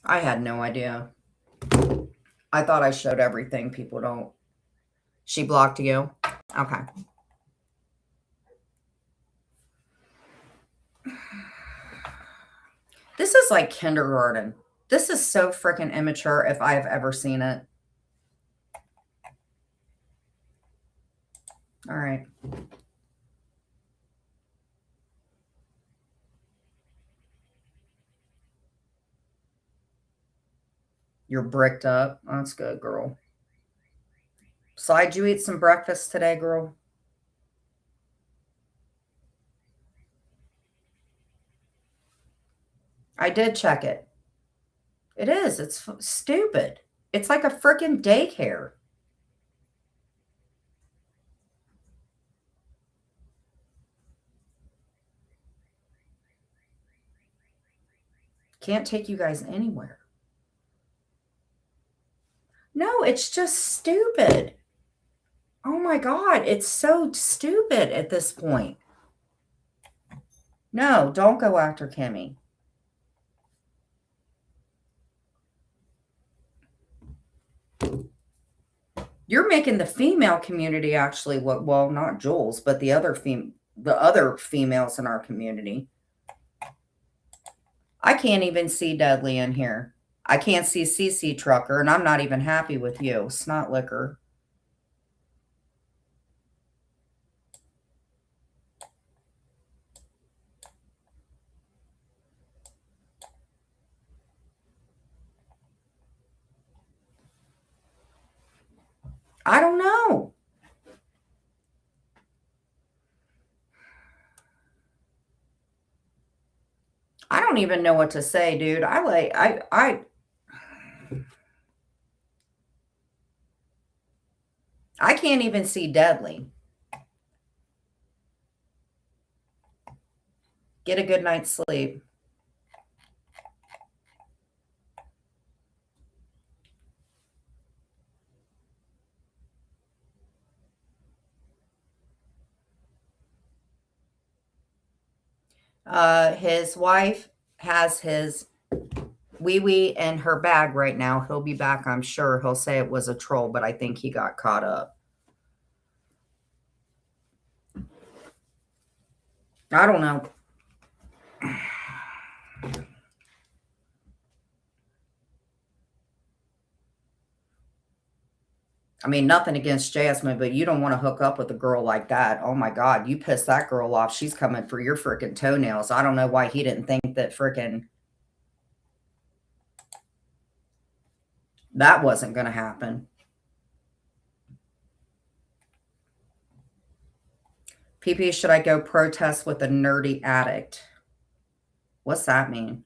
I had no idea. I thought I showed everything. People don't. She blocked you? Okay. This is like kindergarten. This is so freaking immature if I have ever seen it. All right. You're bricked up. That's good, girl. Slide, you eat some breakfast today, girl? I did check it. It is. It's stupid. It's like a freaking daycare. Can't take you guys anywhere. No, it's just stupid. Oh my God. It's so stupid at this point. No, don't go after Kimmy. You're making the female community actually what, well, not Jules, but the other females in our community. I can't even see Dudley in here. I can't see CC Trucker, and I'm not even happy with you, Snot Liquor. I don't know. I don't even know what to say, dude. I can't even see Dudley. Get a good night's sleep. His wife has his wee in her bag right now. He'll be back, I'm sure. He'll say it was a troll, but I think he got caught up. I don't know. I mean, nothing against Jasmine, but you don't want to hook up with a girl like that. Oh my God, you piss that girl off. She's coming for your freaking toenails. I don't know why he didn't think that freaking that wasn't going to happen. PP, should I go protest with a nerdy addict? What's that mean?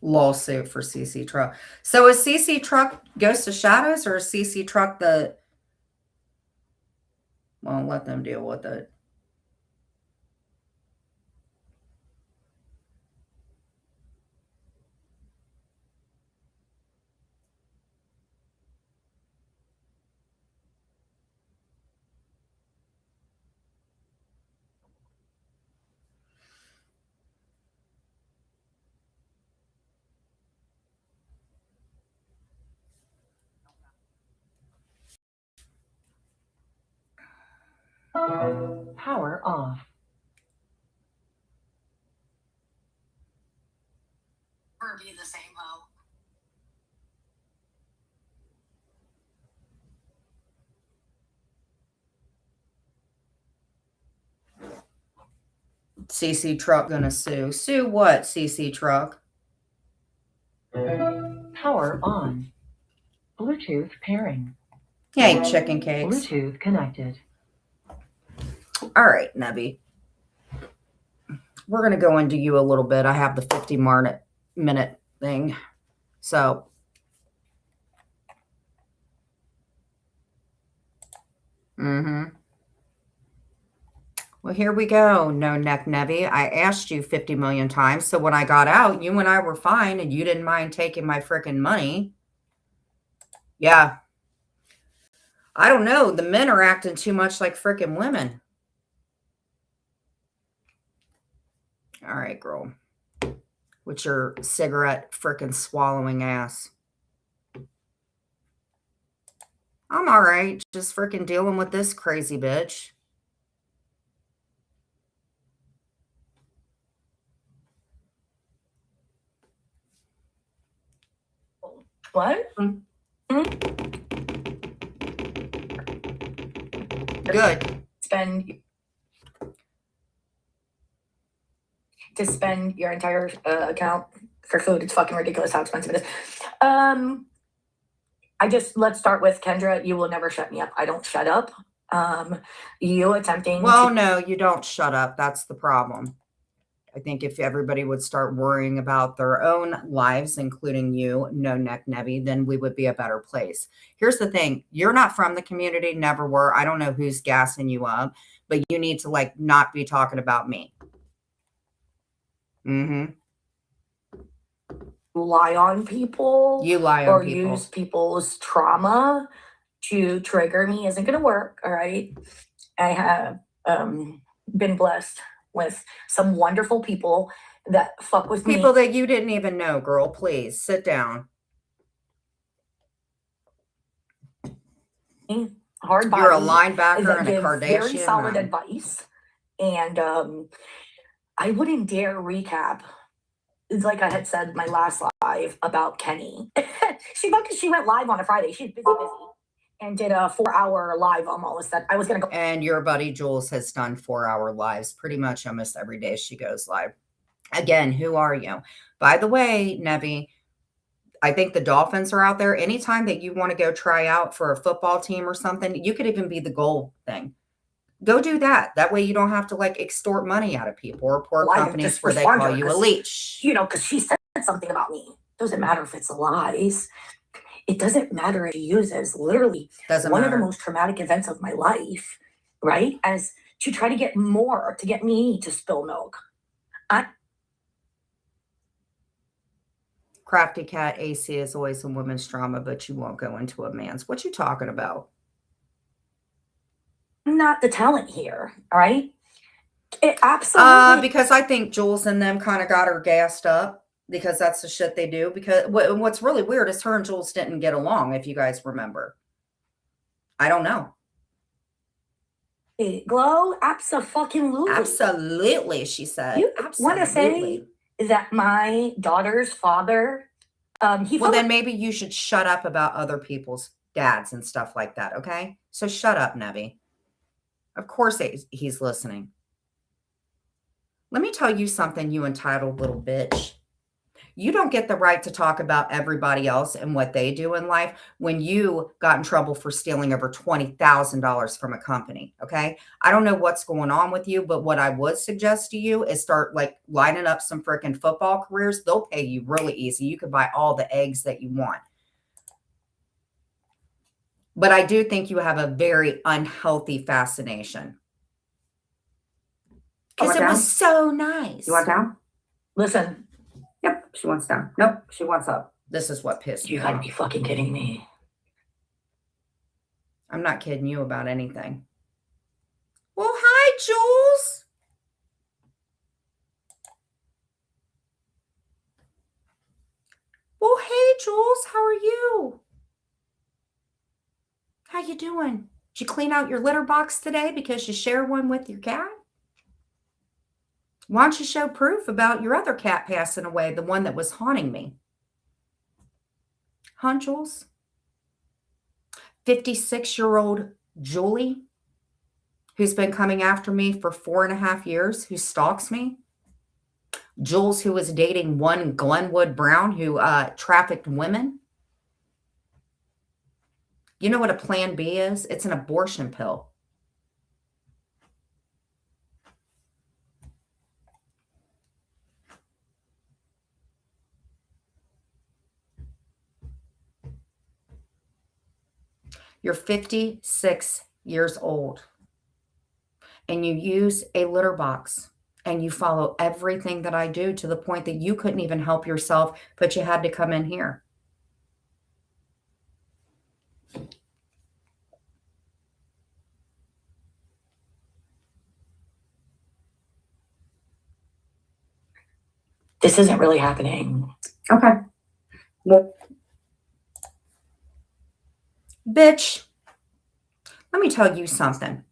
Lawsuit for CC Truck. So is CC Truck Ghost of Shadows or is CC Truck the... Well, let them deal with it. Power off. Or be the same hoe. CC Truck gonna sue. Sue what, CC Truck? Power on. Bluetooth pairing. Hey, chicken cakes. Bluetooth connected. All right, Nebby. We're going to go into you a little bit. I have the 50-minute thing. So. Well, here we go. No neck Nebby. I asked you 50 million times. So when I got out, you and I were fine and you didn't mind taking my freaking money. Yeah. I don't know. The men are acting too much like freaking women. All right, girl. With your cigarette freaking swallowing ass. I'm all right. Just freaking dealing with this crazy bitch. What? Good. Spend your entire account for food. It's fucking ridiculous how expensive it is. Let's start with Kendra. You will never shut me up. I don't shut up. You attempting Well, no, you don't shut up. That's the problem. I think if everybody would start worrying about their own lives, including you, no neck Nebby, then we would be a better place. Here's the thing. You're not from the community, never were. I don't know who's gassing you up, but you need to like not be talking about me. Mm-hmm. lie on people You lie on or people. use people's trauma to trigger me isn't going to work. All right. I have been blessed with some wonderful people that fuck with People me. that you didn't even know, girl. Please sit down. Hard You're a bodies linebacker that and a give Kardashian. very solid mom. advice. And I wouldn't dare recap. It's like I had said my last live about Kenny. She went live on a Friday. She's busy, and did a 4-hour live almost that I was going to go. And your buddy Jules has done 4-hour lives pretty much almost every day she goes live. Again, who are you? By the way, Nevi, I think the Dolphins are out there. Anytime that you want to go try out for a football team or something, you could even be the goal thing. Go do that. That way you don't have to like extort money out of people or poor companies where they call you a leech. You know, because she said something about me. Doesn't matter if it's lies. It doesn't matter if she uses literally one of the most traumatic events of my life, right? As to try to get more, to get me to spill milk. Crafty Cat AC is always a woman's drama, but you won't go into a man's. What you talking about? I'm not the talent here, all right? It absolutely. Because I think Jules and them kind of got her gassed up because that's the shit they do. Because what's really weird is her and Jules didn't get along, if you guys remember. I don't know. Glow, absolutely. Absolutely, she said. You want to say that my daughter's father, well, then maybe you should shut up about other people's dads and stuff like that, okay? So shut up, Nevi. Of course he's listening. Let me tell you something, you entitled little bitch. You don't get the right to talk about everybody else and what they do in life when you got in trouble for stealing over $20,000 from a company, okay? I don't know what's going on with you, but what I would suggest to you is start like lining up some freaking football careers. They'll pay you really easy. You could buy all the eggs that you want. But I do think you have a very unhealthy fascination. Because it was so nice. You want down? Listen. Yep, she wants down. Nope, she wants up. This is what pissed me off. You gotta be fucking kidding me. I'm not kidding you about anything. Well, hi, Jules. Well, hey, Jules, how are you? How you doing? Did you clean out your litter box today because you share one with your cat? Why don't you show proof about your other cat passing away, the one that was haunting me? Huh, Jules? 56-year-old Julie, who's been coming after me for 4.5 years, who stalks me. Jules, who was dating one Glenwood Brown, who trafficked women. You know what a Plan B is? It's an abortion pill. You're 56 years old and you use a litter box and you follow everything that I do to the point that you couldn't even help yourself, but you had to come in here. This isn't really happening. Okay. Well, bitch, let me tell you something.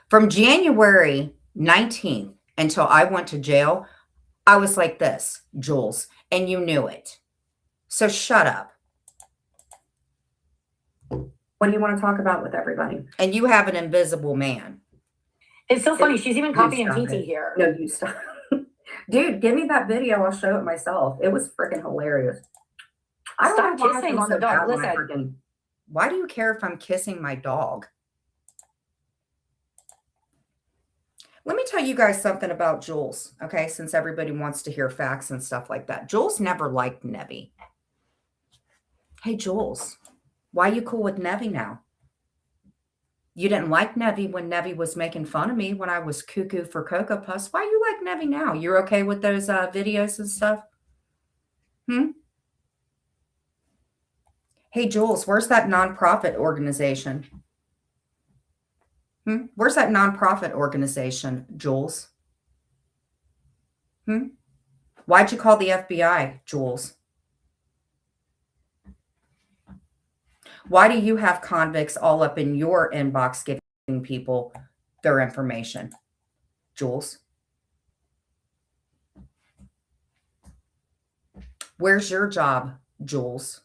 From January 19th until I went to jail, I was like this, Jules, and you knew it. So shut up. What do you want to talk about with everybody? And you have an invisible man. It's so funny. She's even copying stop TT it. here. No, you stop. Dude, give me that video. I'll show it myself. It was freaking hilarious. I don't Stop know why I kissing feel on so the dog. bad when I Listen. freaking- Why do you care if I'm kissing my dog? Let me tell you guys something about Jules, okay? Since everybody wants to hear facts and stuff like that. Jules never liked Nevi. Hey, Jules, why are you cool with Nevi now? You didn't like Nevi when Nevi was making fun of me when I was cuckoo for Cocoa Puffs. Why you like Nevi now? You're okay with those videos and stuff? Hey, Jules, where's that nonprofit organization? Where's that nonprofit organization, Jules? Why'd you call the FBI, Jules? Why do you have convicts all up in your inbox giving people their information, Jules? Where's your job, Jules?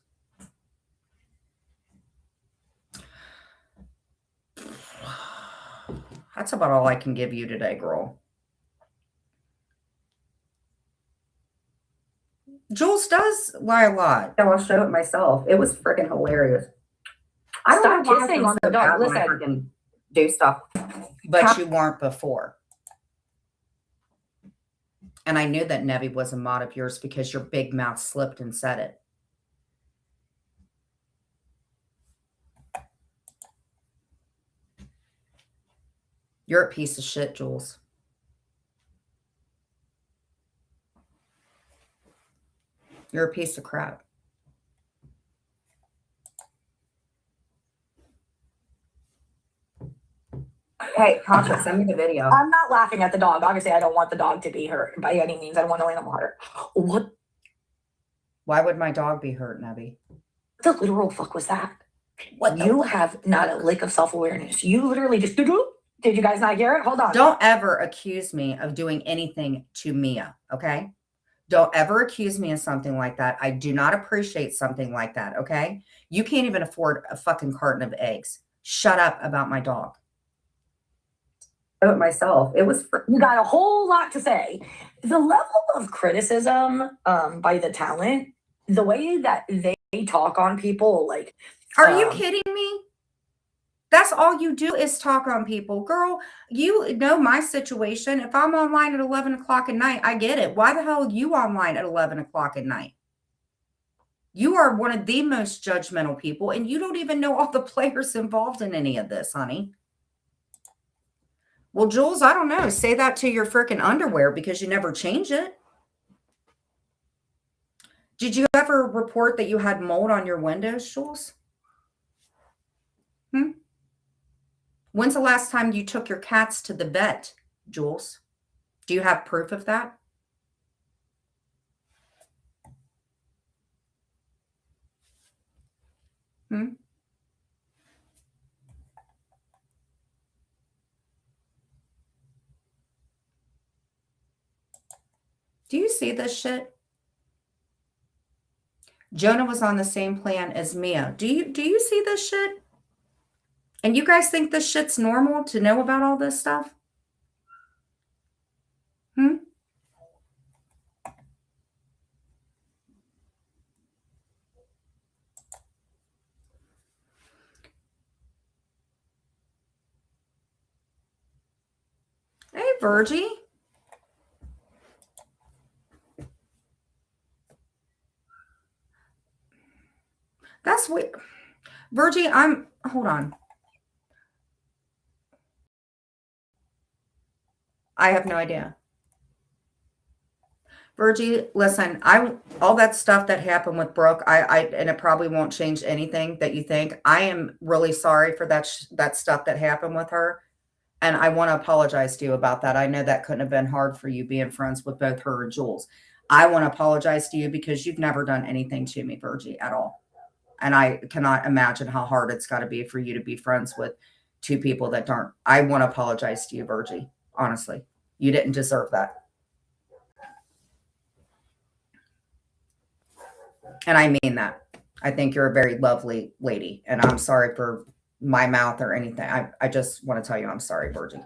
That's about all I can give you today, girl. Jules does lie a lot. No, I'll show it myself. It was freaking hilarious. I don't Stop know why I kissing feel on so the dog. bad when I Listen. freaking do stuff. But you weren't before. And I knew that Nevi was a mod of yours because your big mouth slipped and said it. You're a piece of shit, Jules. You're a piece of crap. Hey, Tasha, send me the video. I'm not laughing at the dog. Obviously, I don't want the dog to be hurt by any means. I don't want no animal hurt. What Why would my dog be hurt, Nevi? the literal fuck was that? What the You have not a lick of self-awareness. You literally just did you guys not hear it? Hold on. Don't ever accuse me of doing anything to Mia, okay? Don't ever accuse me of something like that. I do not appreciate something like that, okay? You can't even afford a fucking carton of eggs. Shut up about my dog. Show it myself. It was You got a whole lot to say. The level of criticism by the talent, the way that they talk on people, like, Are you kidding me? That's all you do is talk on people. Girl, you know my situation. If I'm online at 11 o'clock at night, I get it. Why the hell are you online at 11 o'clock at night? You are one of the most judgmental people, and you don't even know all the players involved in any of this, honey. Well, Jules, I don't know. Say that to your freaking underwear because you never change it. Did you ever report that you had mold on your windows, Jules? When's the last time you took your cats to the vet, Jules? Do you have proof of that? Do you see this shit? Jonah was on the same plan as Mia. Do you see this shit? And you guys think this shit's normal to know about all this stuff? Hey, Virgie. That's weird. Virgie, hold on. I have no idea. Virgie, listen, all that stuff that happened with Brooke, and it probably won't change anything that you think. I am really sorry for that stuff that happened with her. And I want to apologize to you about that. I know that couldn't have been hard for you being friends with both her and Jules. I want to apologize to you because you've never done anything to me, Virgie, at all. And I cannot imagine how hard it's got to be for you to be friends with two people that aren't. I want to apologize to you, Virgie. Honestly, you didn't deserve that. And I mean that. I think you're a very lovely lady, and I'm sorry for my mouth or anything. I just want to tell you I'm sorry, Virgie.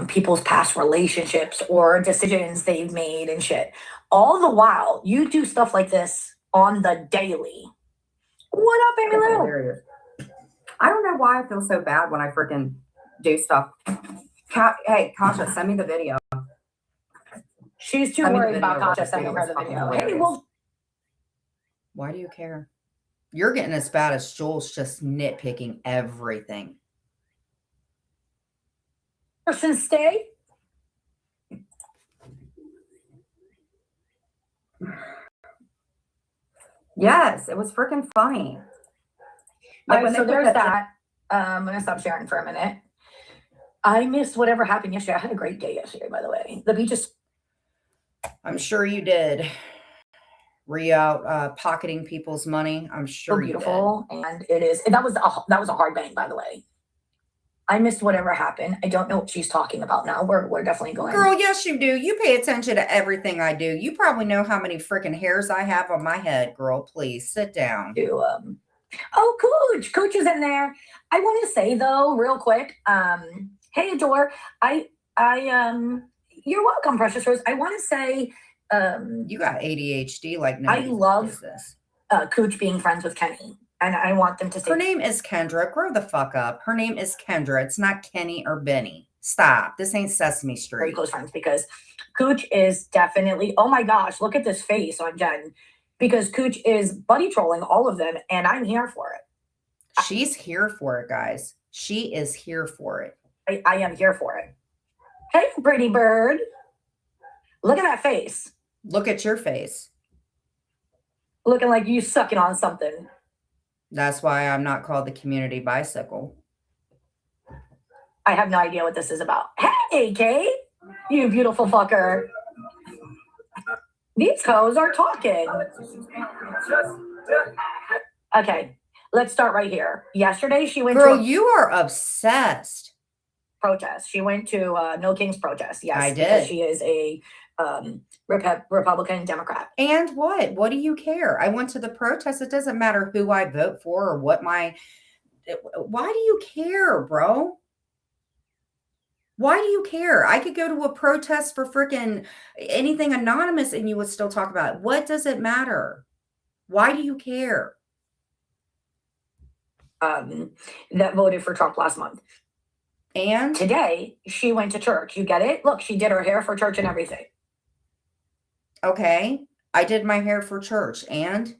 People's past relationships or decisions they've made and shit. All the while, you do stuff like this on the daily. What up, Amy Lou? Hilarious. I don't know why I feel so bad when I freaking do stuff. Hey, Kasha, send me the video. She's too I mean, worried the about video, Kasha the sending video her the was video. fucking Hey, hilarious. well, Why do you care? You're getting as bad as Joel's just nitpicking everything. person stay. Yes, it was freaking funny. All right, when so they put there's that. I'm gonna stop sharing for a minute. I missed whatever happened yesterday. I had a great day yesterday, by the way. The beach is I'm sure you did. Were you out pocketing people's money? I'm so sure you did. beautiful, and it is. That was a hard bang, by the way. I missed whatever happened. I don't know what she's talking about now. We're definitely going. Girl, yes, you do. You pay attention to everything I do. You probably know how many freaking hairs I have on my head, girl. Please sit down. To oh, Cooch is in there. I want to say though, real quick. Hey, Adore. You're welcome, Precious Rose. I want to say, You got ADHD like I nobody's love business. Cooch being friends with Kenny, and I want them to stay. Her name is Kendra. Grow the fuck up. Her name is Kendra. It's not Kenny or Benny. Stop. This ain't Sesame Very Street. close friends because Cooch is definitely. Oh my gosh, look at this face on Jen, because Cooch is buddy trolling all of them, and I'm here for it. She's here for it, guys. She is here for it. I am here for it. Hey, pretty bird. Look at that face. Look at your face. Looking like you sucking on something. That's why I'm not called the community bicycle. I have no idea what this is about. Hey, Kate. You beautiful fucker. These hoes are talking. Okay, let's start right here. Yesterday, she went Girl, to a you are obsessed. protest. She went to No Kings protest. Yes, I because did. she is a Republican Democrat. And what? What do you care? I went to the protest. It doesn't matter who I vote for or what my... Why do you care, bro? Why do you care? I could go to a protest for freaking anything anonymous and you would still talk about it. What does it matter? Why do you care? That voted for Trump last month. And Today, she went to church. You get it? Look, she did her hair for church and everything. okay, I did my hair for church. And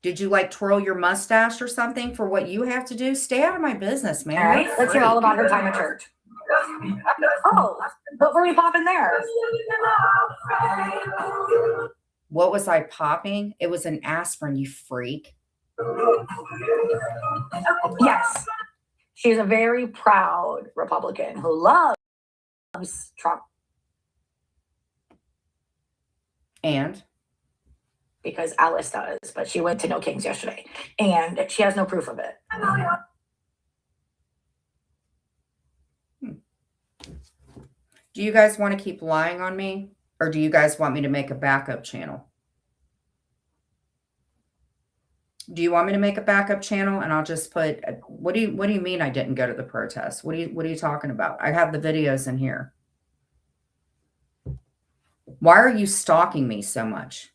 did you like twirl your mustache or something for what you have to do? Stay out of my business, man. All right, You're a let's hear all freak. about her time at church. Oh, what were we popping there? What was I popping? It was an aspirin, you freak. Yes, she's a very proud Republican who loves Trump And because Alice does, but she went to No Kings yesterday and she has no proof of it. do you guys want to keep lying on me? Or do you guys want me to make a backup channel? Do you want me to make a backup channel and I'll just put what do you mean I didn't go to the protest? What are you talking about? I have the videos in here. Why are you stalking me so much?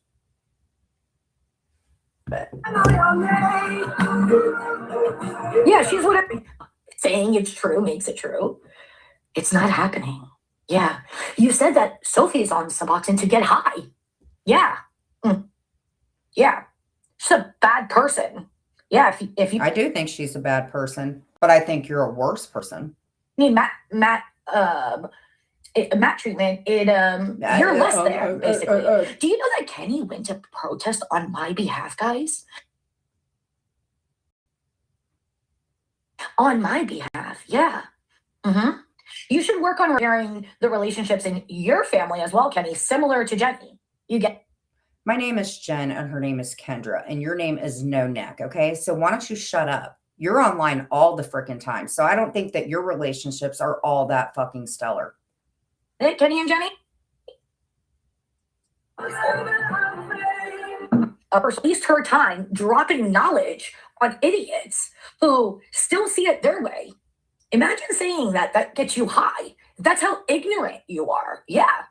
Yeah, she's whatever. Saying it's true makes it true. It's not happening. Yeah. You said that Sophie's on Suboxone to get high. Yeah. Yeah. She's a bad person. Yeah, if you I do think she's a bad person, but I think you're a worse person. need Matt treatment, you're less there, basically. Do you know that Kenny went to protest on my behalf, guys? On my behalf, yeah. You should work on repairing the relationships in your family as well, Kenny, similar to Jenny. You get My name is Jen and her name is Kendra and your name is No Neck, okay? So why don't you shut up? You're online all the freaking time. So I don't think that your relationships are all that fucking stellar. Hey, Kenny and Jenny? Waste her time dropping knowledge on idiots who still see it their way. Imagine saying that gets you high. That's how ignorant you are. Yeah.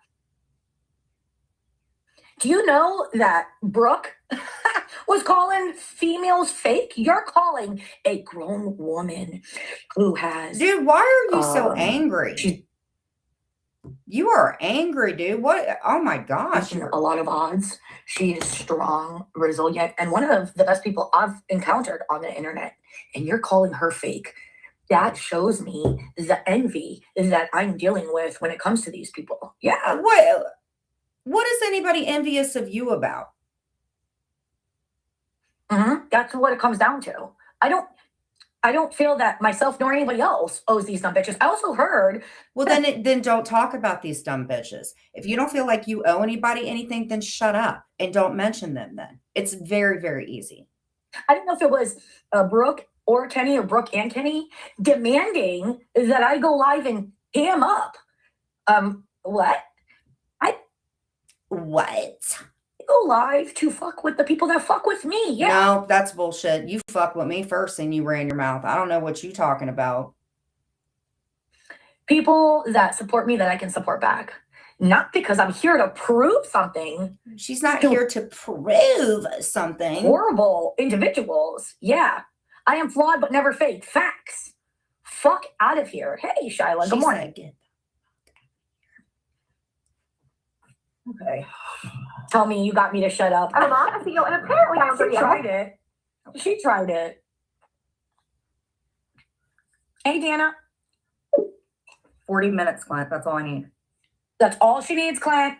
Do you know that Brooke was calling females fake? You're calling a grown woman who has... Dude, why are you so angry? You are angry, dude. What? Oh my gosh. A lot of odds. She is strong, resilient, and one of the best people I've encountered on the internet. And you're calling her fake. That shows me the envy that I'm dealing with when it comes to these people. Yeah. What is anybody envious of you about? That's what it comes down to. I don't feel that myself nor anybody else owes these dumb bitches. I also heard. Well, then don't talk about these dumb bitches. If you don't feel like you owe anybody anything, then shut up and don't mention them. Then it's very, very easy. I don't know if it was Brooke or Kenny or Brooke and Kenny demanding that I go live and ham up. What? What? Go live to fuck with the people that fuck with me. Yeah. No, that's bullshit. You fuck with me first and you ran your mouth. I don't know what you talking about. People that support me that I can support back. Not because I'm here to prove something. She's not here to prove something. Horrible individuals. Yeah. I am flawed but never fake. Facts. Fuck out of here. Hey, Shyla, good morning. Okay. Tell me you got me to shut up. I'm on video, and apparently I'm She tried it. She tried it. Hey, Dana. 40 minutes, Clint. That's all I need. That's all she needs, Clint.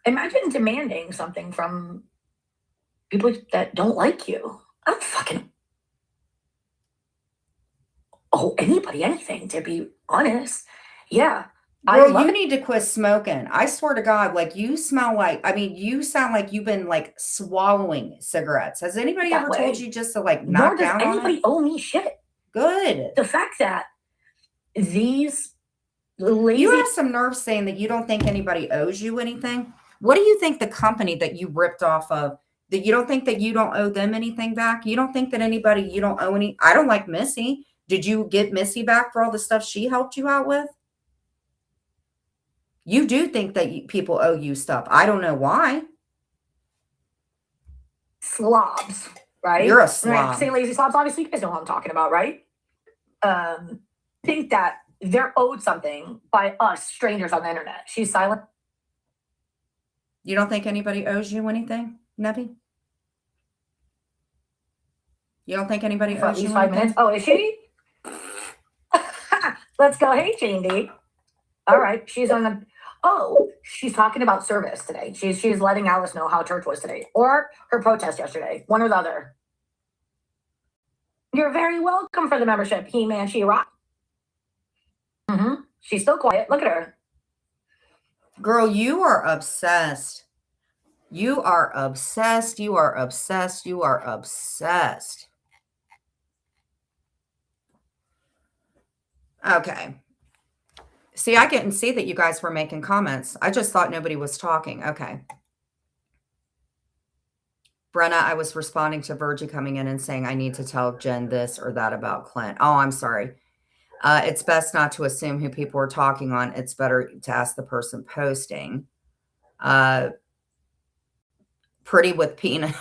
Imagine demanding something from people that don't like you. I don't fucking owe anybody anything, to be honest. Yeah. Girl, you need to quit smoking. I swear to God, like you smell like, you sound like you've been like swallowing cigarettes. Has anybody ever told you just to like knock down on it? Nor does anybody owe me shit. Good. The fact that these lazy... You have some nerve saying that you don't think anybody owes you anything. What do you think the company that you ripped off of, that you don't think that you don't owe them anything back? You don't think that anybody, you don't owe any... I don't like Missy. Did you get Missy back for all the stuff she helped you out with? You do think that people owe you stuff. I don't know why. Slobs, right? You're a slob. When I say lazy slobs, obviously you guys know what I'm talking about, right? Think that they're owed something by us, strangers on the internet. She's silent. You don't think anybody owes you anything, Nebby? You don't think anybody owes you 5 minutes? Oh, is she? Let's go. Hey, Jane D. All right. She's on the... Oh, she's talking about service today. She's letting Alice know how church was today. Or her protest yesterday. One or the other. You're very welcome for the membership, He-Man, She-Rock. She's still quiet. Look at her. Girl, you are obsessed. You are obsessed. You are obsessed. You are obsessed. Okay. See, I didn't see that you guys were making comments. I just thought nobody was talking. Okay. Brenna, I was responding to Virgie coming in and saying, I need to tell Jen this or that about Clint. Oh, I'm sorry. It's best not to assume who people are talking on. It's better to ask the person posting. Pretty with peanut.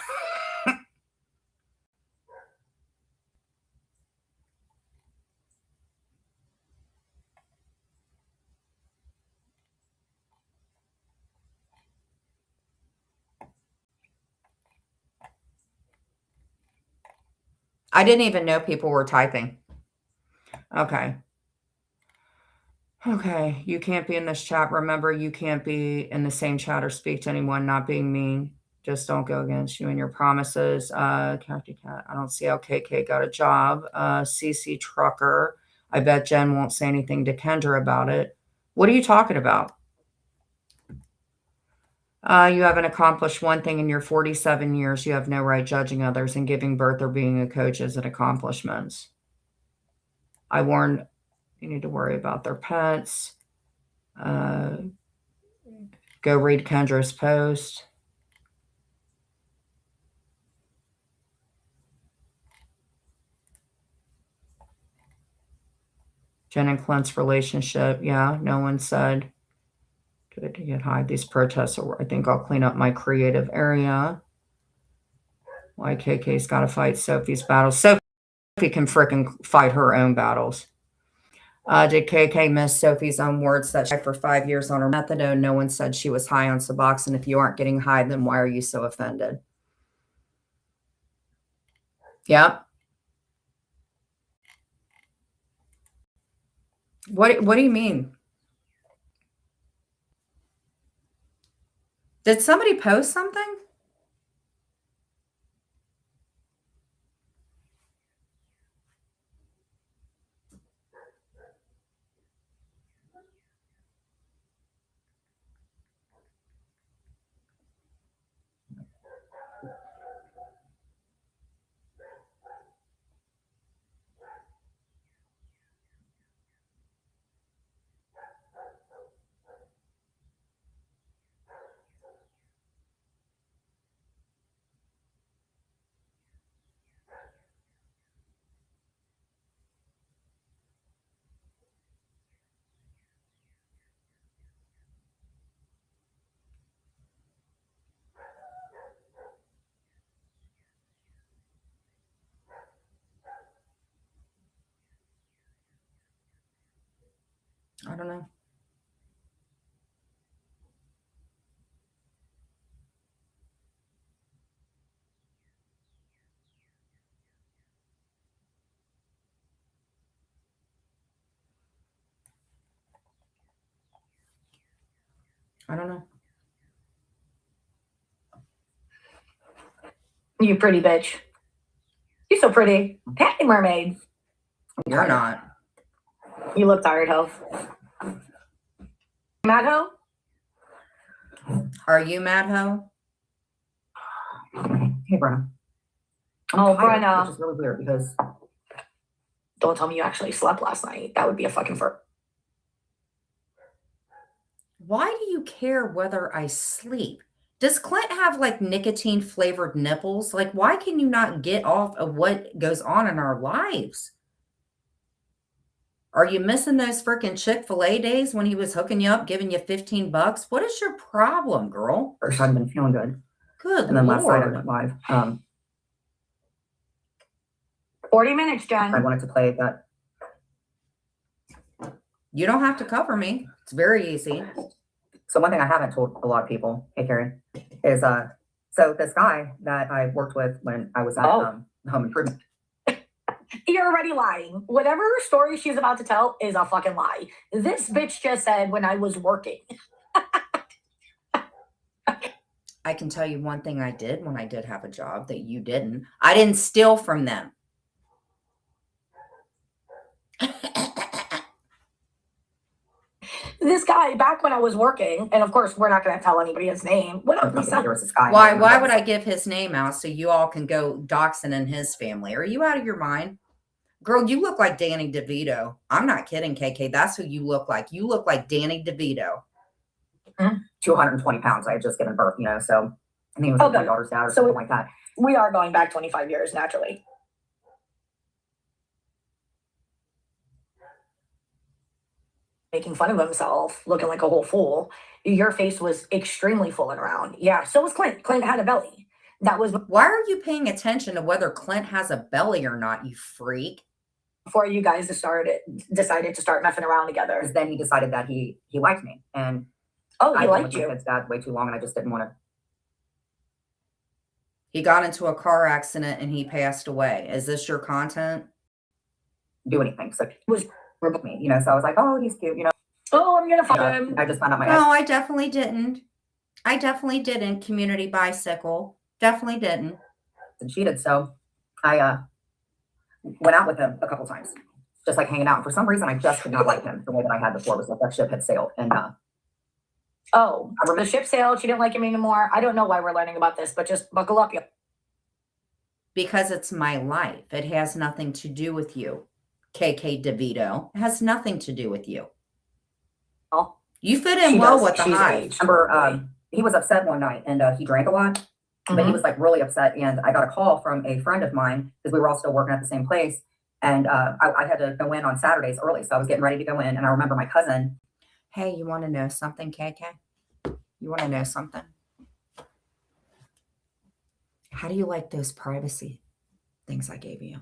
I didn't even know people were typing. Okay. Okay. You can't be in this chat. Remember, you can't be in the same chat or speak to anyone, not being mean. Just don't go against you and your promises. Captain Cat, I don't see how KK got a job. CC Trucker. I bet Jen won't say anything to Kendra about it. What are you talking about? You haven't accomplished one thing in your 47 years. You have no right judging others, and giving birth or being a coach isn't accomplishments. I warned you need to worry about their pets. Go read Kendra's post. Jen and Clint's relationship. Yeah, no one said. Did I get hide these protests? Or I think I'll clean up my creative area. Why KK's got to fight Sophie's battles. Sophie can frickin' fight her own battles. Did KK miss Sophie's own words that she for 5 years on her methadone? No one said she was high on Suboxone. If you aren't getting high, then why are you so offended? Yeah. What do you mean? Did somebody post something? I don't know. I don't know. You pretty bitch. You're so pretty. Hey, mermaid. You're not. You look tired, ho. Mad ho? Are you mad, ho? Hey, Brenna. Oh, tired, Brenna. which is really weird because Don't tell me you actually slept last night. That would be a fucking fur. Why do you care whether I sleep? Does Clint have like nicotine flavored nipples? Like, why can you not get off of what goes on in our lives? Are you missing those freaking Chick-fil-A days when he was hooking you up, giving you $15? What is your problem, girl? first I hadn't been feeling good. Good And then last night I Lord. went live. 40 minutes, I Jen. wanted to play that. You don't have to cover me. It's very easy. So one thing I haven't told a lot of people, hey Carrie, is so this guy that I worked with when I was at Home Improvement. You're already lying. Whatever story she's about to tell is a fucking lie. This bitch just said when I was working. I can tell you one thing I did when I did have a job that you didn't. I didn't steal from them. This guy, back when I was working, and of course we're not going to tell anybody his name. What up, Lisa? There was this guy. Why would I give his name out so you all can go doxing in his family? Are you out of your mind? Girl, you look like Danny DeVito. I'm not kidding, KK. That's who you look like. You look like Danny DeVito. 220 pounds. I had just given birth, so I think it was like my daughter's dad or something like that. We are going back 25 years, naturally. Making fun of himself, looking like a whole fool. Your face was extremely full and round. Yeah, so was Clint. Clint had a belly. That was Why are you paying attention to whether Clint has a belly or not, you freak? before you guys decided to start messing around together. Because then he decided that he liked me, and Oh, he I liked was with you. my kid's dad way too long, and I just didn't want to. He got into a car accident and he passed away. Is this your content? Do anything. So It was with me, so I was like, oh, he's cute, Oh, I'm gonna fuck him. I just found out my No, I definitely didn't. I definitely didn't. Community bicycle. Definitely didn't. and cheated. So I went out with him a couple times, just like hanging out. And for some reason, I just did not like him the way that I had before. It was like that ship had sailed. And Oh, the ship sailed. She didn't like him anymore. I don't know why we're learning about this, but just buckle up. Because it's my life. It has nothing to do with you, KK DeVito. It has nothing to do with you. Oh, You fit in well with the she's hive. aged. Remember, he was upset one night and he drank a lot, but he was like really upset. And I got a call from a friend of mine because we were all still working at the same place. And I had to go in on Saturdays early. So I was getting ready to go in. And I remember my cousin. Hey, you want to know something, KK? You want to know something? How do you like those privacy things I gave you?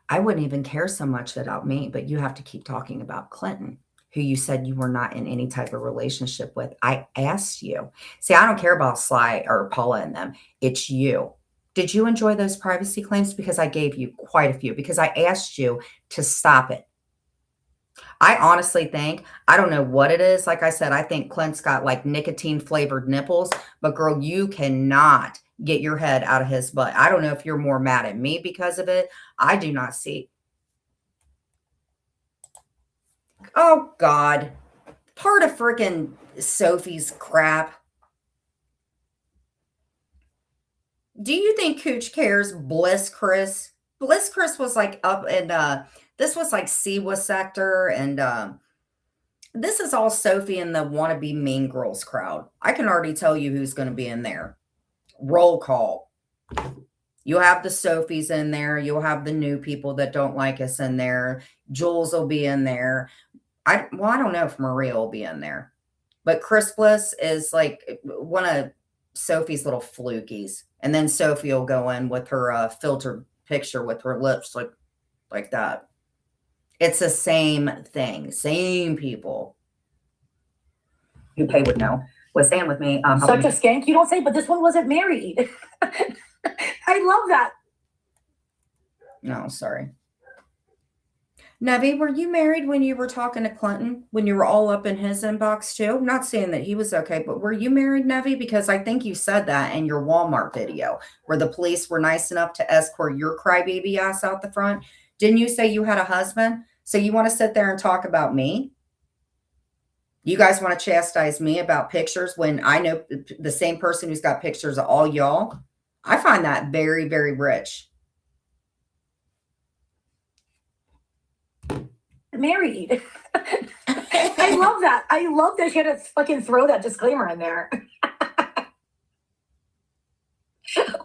I wouldn't even care so much about me, but you have to keep talking about Clinton, who you said you were not in any type of relationship with. I asked you. See, I don't care about Sly or Paula and them. It's you. Did you enjoy those privacy claims? Because I gave you quite a few, because I asked you to stop it. I honestly think, I don't know what it is. Like I said, I think Clint's got like nicotine flavored nipples, but girl, you cannot get your head out of his butt. I don't know if you're more mad at me because of it. I do not see. Oh God. Part of freaking Sophie's crap. Do you think Cooch cares? Bliss Chris was like up and this was like Siwa sector, and this is all Sophie and the wannabe mean girls crowd. I can already tell you who's going to be in there. Roll call. You have the Sophies in there. You'll have the new people that don't like us in there. Jules will be in there. I don't know if Maria will be in there, but Chris Bliss is like one of Sophie's little flukies. And then Sophie will go in with her filtered picture with her lips like that. It's the same thing, same people. Who Pay would know was staying with me. Such a skank. You don't say, but this one wasn't married. I love that. No, sorry. Nevi, were you married when you were talking to Clinton? When you were all up in his inbox too? I'm not saying that he was okay, but were you married, Nevi? Because I think you said that in your Walmart video where the police were nice enough to escort your crybaby ass out the front. Didn't you say you had a husband? So you want to sit there and talk about me? You guys want to chastise me about pictures when I know the same person who's got pictures of all y'all? I find that very, very rich. Married. I love that. I love that she had to fucking throw that disclaimer in there.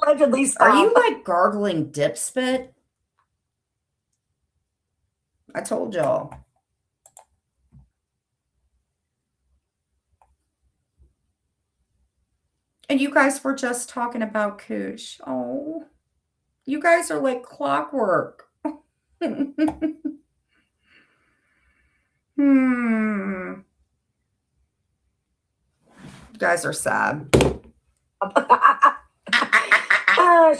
Allegedly stop. Are you like gargling dip spit? I told y'all. And you guys were just talking about Koosh. Oh, you guys are like clockwork. You guys are sad.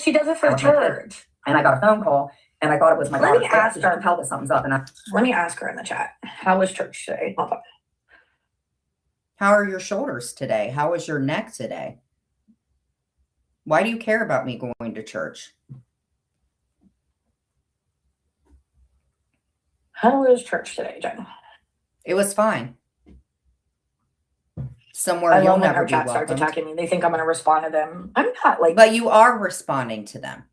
She does it for church. And I got a phone call, and I thought it was my Let daughter. me ask She her. can tell that something's up. And Let me ask her in the chat. How was church today? How are your shoulders today? How is your neck today? Why do you care about me going to church? How was church today, Jen? It was fine. Somewhere I you'll love when never her be chat starts welcomed. attacking me. They think I'm going to respond to them. I'm not like. But you are responding to them.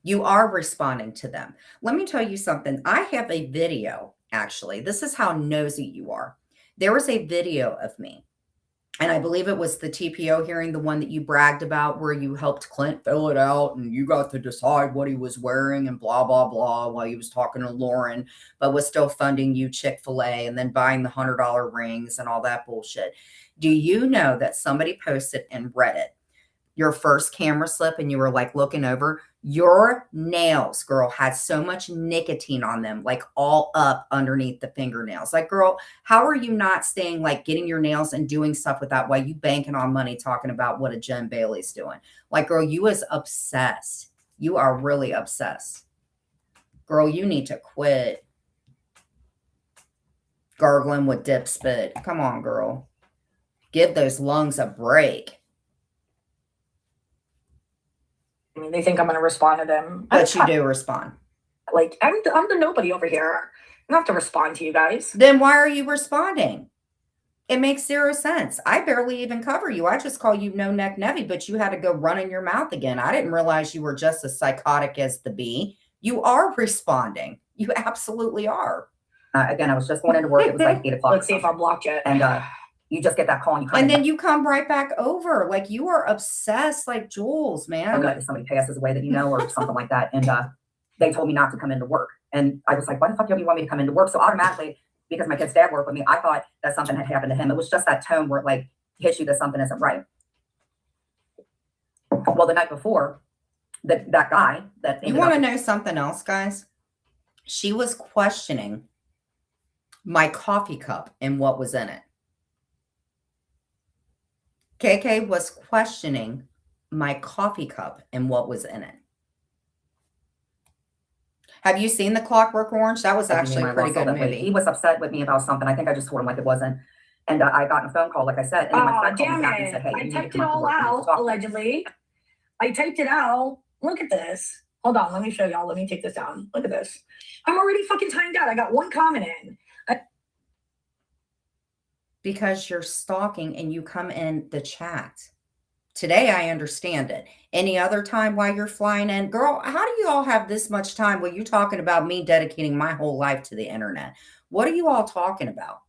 You are responding to them. Let me tell you something. I have a video, actually. This is how nosy you are. There was a video of me, and I believe it was the TPO hearing, the one that you bragged about where you helped Clint fill it out and you got to decide what he was wearing and blah, blah, blah while he was talking to Lauren, but was still funding you Chick-fil-A and then buying the $100 rings and all that bullshit. Do you know that somebody posted in Reddit your first camera slip and you were like looking over? Your nails, girl, had so much nicotine on them, like all up underneath the fingernails. Like, girl, how are you not staying, like getting your nails and doing stuff with that while you banking on money talking about what a Jen Bailey's doing? Like, girl, you is obsessed. You are really obsessed. Girl, you need to quit gargling with dip spit. Come on, girl. Give those lungs a break. I mean, they think I'm going to respond to them. But you do respond. Like, I'm the nobody over here. don't have to respond to you guys. Then why are you responding? It makes zero sense. I barely even cover you. I just call you no neck Nevy, but you had to go running your mouth again. I didn't realize you were just as psychotic as the bee. You are responding. You absolutely are. Again, I was just going into work. It was like 8 o'clock. Let's see if I blocked you. And you just get that call and you come And in. then you come right back over. Like you are obsessed like Jules, man. If somebody passes away that you know or something like that. And they told me not to come into work. And I was like, why the fuck do you want me to come into work? So automatically, because my kid's dad worked with me, I thought that something had happened to him. It was just that tone where it like hits you that something isn't right. Well, the night before, that guy that You want to know something else, guys? She was questioning my coffee cup and what was in it. KK was questioning my coffee cup and what was in it. Have you seen The Clockwork Orange? That was actually a pretty good movie. He was upset with me about something. I think I just told him like it wasn't. And I got a phone call, like I said. And my friend called me Damn back and it. said, hey, I you need to typed it come up to all work. We need to out, talk. allegedly. I typed it out. Look at this. Hold on, let me show y'all. Let me take this down. Look at this. I'm already fucking timed out. I got one comment in. Because you're stalking and you come in the chat. Today, I understand it. Any other time while you're flying in? Girl, how do you all have this much time while you talking about me dedicating my whole life to the internet? What are you all talking about?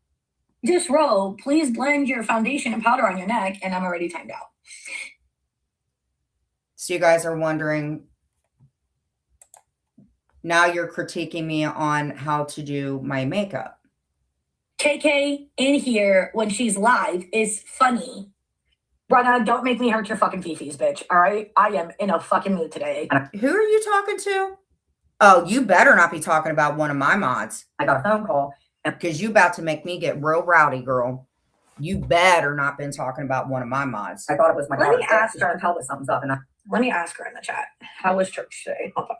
This row, please blend your foundation and powder on your neck, and I'm already timed out. So you guys are wondering, now you're critiquing me on how to do my makeup. KK in here when she's live is funny. Brenna, don't make me hurt your fucking fifis, bitch. All right? I am in a fucking mood today. Who are you talking to? Oh, you better not be talking about one of my mods. I got a phone call. Because you about to make me get real rowdy, girl. You better not been talking about one of my mods. I thought it was my Let me daughter's ask dad. She her. could tell that something's up. And Let me ask her in the chat. How was church today? Hold on.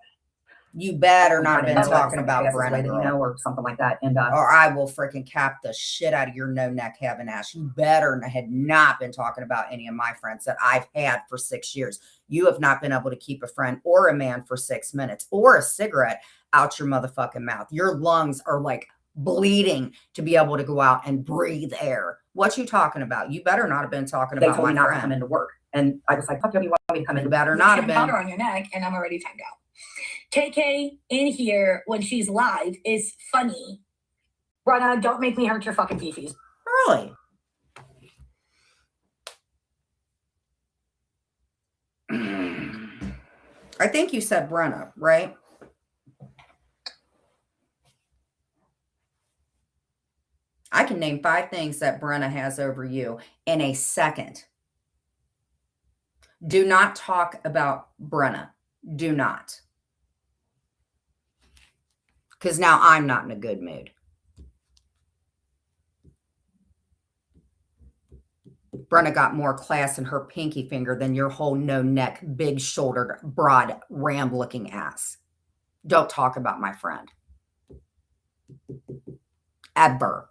You better not have been know that talking somebody about passes away Brenna, that you girl. know, or something like that. And Or I will freaking cap the shit out of your no neck heaven ass. You better had not been talking about any of my friends that I've had for 6 years. You have not been able to keep a friend or a man for 6 minutes or a cigarette out your motherfucking mouth. Your lungs are like bleeding to be able to go out and breathe air. What you talking about? You better not have been talking they about told my me not to friend. come into work. And I was like, fuck you want me to come You in? better not have Powder been. on your neck, and I'm already timed out. KK in here when she's live is funny. Brenna, don't make me hurt your fucking fifis. Really? I think you said Brenna, right? I can name 5 things that Brenna has over you in a second. Do not talk about Brenna. Do not. Because now I'm not in a good mood. Brenna got more class in her pinky finger than your whole no-neck, big-shouldered, broad, ram-looking ass. Don't talk about my friend. Ever.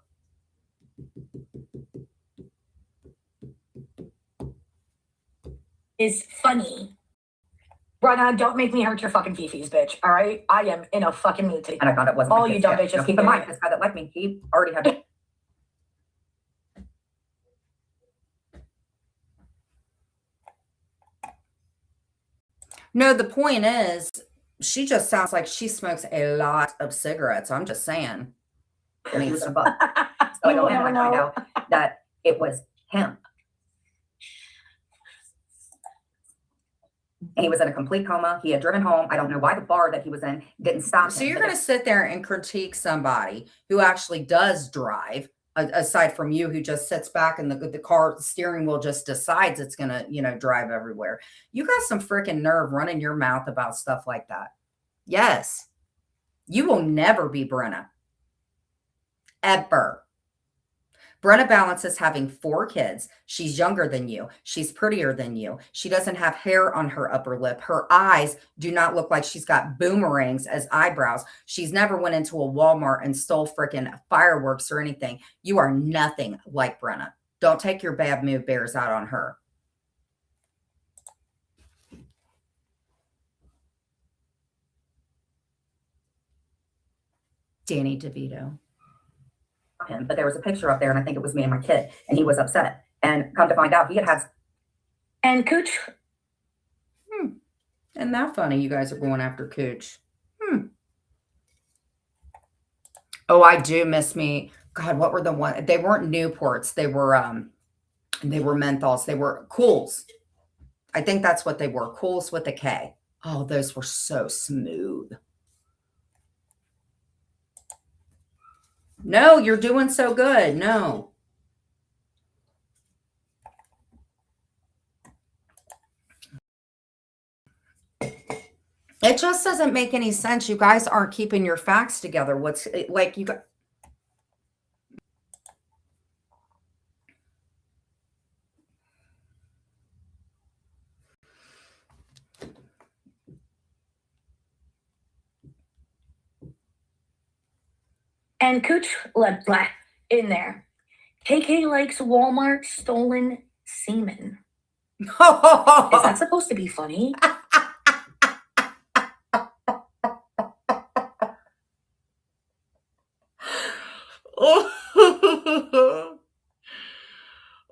Is funny. Brenna, don't make me hurt your fucking fifis, bitch. All right? I am in a fucking mood today. And I thought it wasn't. Oh, my you kid's dumb dad. bitches. Now, keep in mind, this guy that left me, he already had. No, the point is, she just sounds like she smokes a lot of cigarettes. I'm just saying. I mean, he was in a butt. So I You go will in and never I find know. out that it was him. And he was in a complete coma. He had driven home. I don't know why the bar that he was in didn't stop So him. you're But going to sit there and critique somebody who actually does drive, aside from you who just sits back and the car the steering wheel just decides it's going to, drive everywhere. You got some freaking nerve running your mouth about stuff like that. Yes. You will never be Brenna. Ever. Brenna balances having 4 kids. She's younger than you. She's prettier than you. She doesn't have hair on her upper lip. Her eyes do not look like she's got boomerangs as eyebrows. She's never went into a Wal-Mart and stole freaking fireworks or anything. You are nothing like Brenna. Don't take your bad mood bears out on her. Danny DeVito. Him, but there was a picture up there, and I think it was me and my kid, and he was upset. And come to find out, he had. And Cooch. Isn't that funny? You guys are going after Cooch. Oh, I do miss me. God, what were the one? They weren't Newports. They were menthols. They were Cools. I think that's what they were. Cools with a K. Oh, those were so smooth. No, you're doing so good. No. It just doesn't make any sense. You guys aren't keeping your facts together. What's like you got? And Cooch left in there. KK likes Walmart stolen semen. Is that supposed to be funny?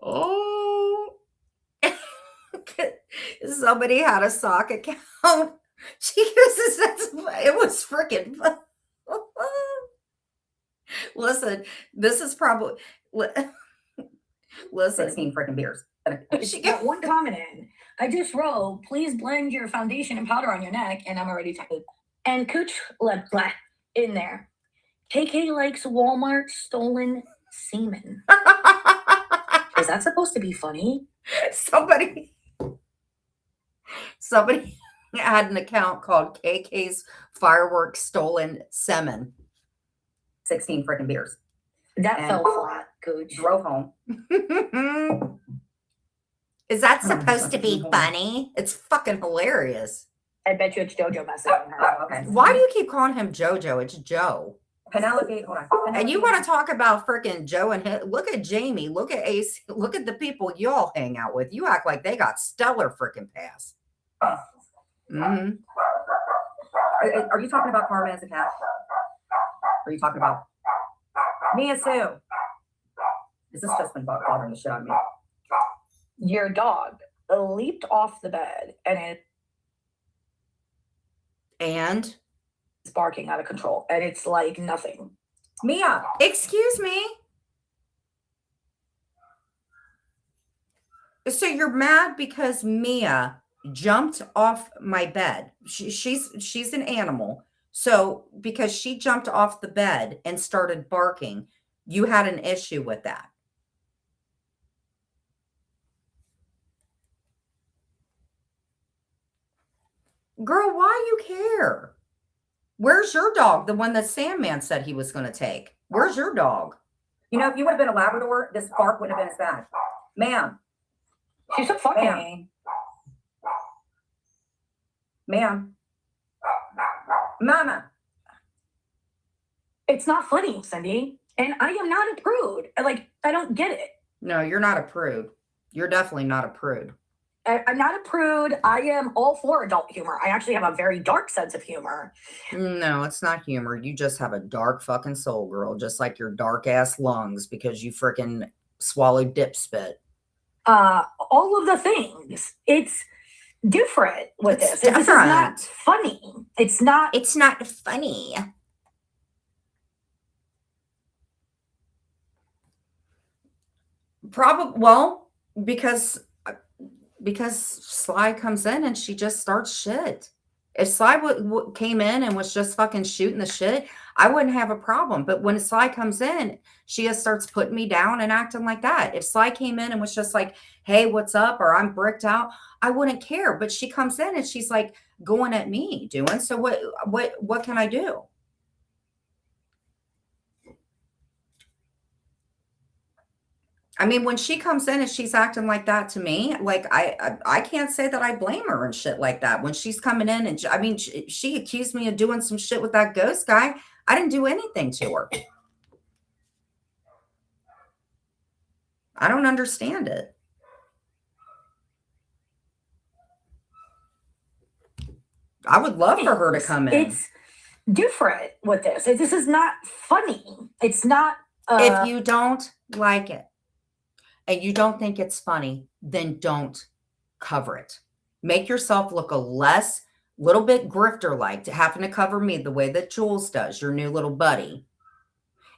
Oh. Somebody had a sock account. She uses it was freaking fun. Listen, this is probably listen. 16 freaking beers. She got one comment in. I just wrote, please blend your foundation and powder on your neck, and I'm already tired. And Cooch left in there. KK likes Walmart stolen semen. Is that supposed to be funny? Somebody had an account called KK's Fireworks Stolen Semen. 16 freaking beers. That fell flat, Cooch. Drove home. Is that supposed to be funny? It's fucking hilarious. I bet you it's JoJo messaging her. Okay. Why do you keep calling him JoJo? It's Joe. Penelope, hold on. And you want to talk about freaking Joe and his, look at Jamie, look at Ace, look at the people y'all hang out with. You act like they got stellar freaking pass. Mm-hmm. Are you talking about Carmen as a cat? Are you talking about Mia Sue? Is this just been bothering the shit out of me? Your dog leaped off the bed and it's barking out of control, and it's like nothing. Mia, excuse me. So you're mad because Mia jumped off my bed. She's an animal. So because she jumped off the bed and started barking, you had an issue with that. Girl, why you care? Where's your dog? The one that Sandman said he was going to take. Where's your dog? You know, if you would have been a Labrador, this bark wouldn't have been as bad. Ma'am. She's so fucking. Ma'am. Mama. It's not funny, Cindy. And I am not a prude. Like, I don't get it. No, you're not a prude. You're definitely not a prude. I'm not a prude. I am all for adult humor. I actually have a very dark sense of humor. No, it's not humor. You just have a dark fucking soul, girl. Just like your dark ass lungs because you freaking swallowed dip spit. All of the things. It's different with It's this. This is not different. funny. It's not. It's not funny. Probably, well, because Sly comes in and she just starts shit. If Sly came in and was just fucking shooting the shit, I wouldn't have a problem. But when Sly comes in, she just starts putting me down and acting like that. If Sly came in and was just like, hey, what's up? Or I'm bricked out, I wouldn't care. But she comes in and she's like going at me doing. So what can I do? I mean, when she comes in and she's acting like that to me, like I can't say that I blame her and shit like that. When she's coming in and I mean, she accused me of doing some shit with that ghost guy. I didn't do anything to her. I don't understand it. I would love for her to come in. It's different with this. This is not funny. It's not. If you don't like it and you don't think it's funny, then don't cover it. Make yourself look a little bit grifter-like to having to cover me the way that Jules does, your new little buddy.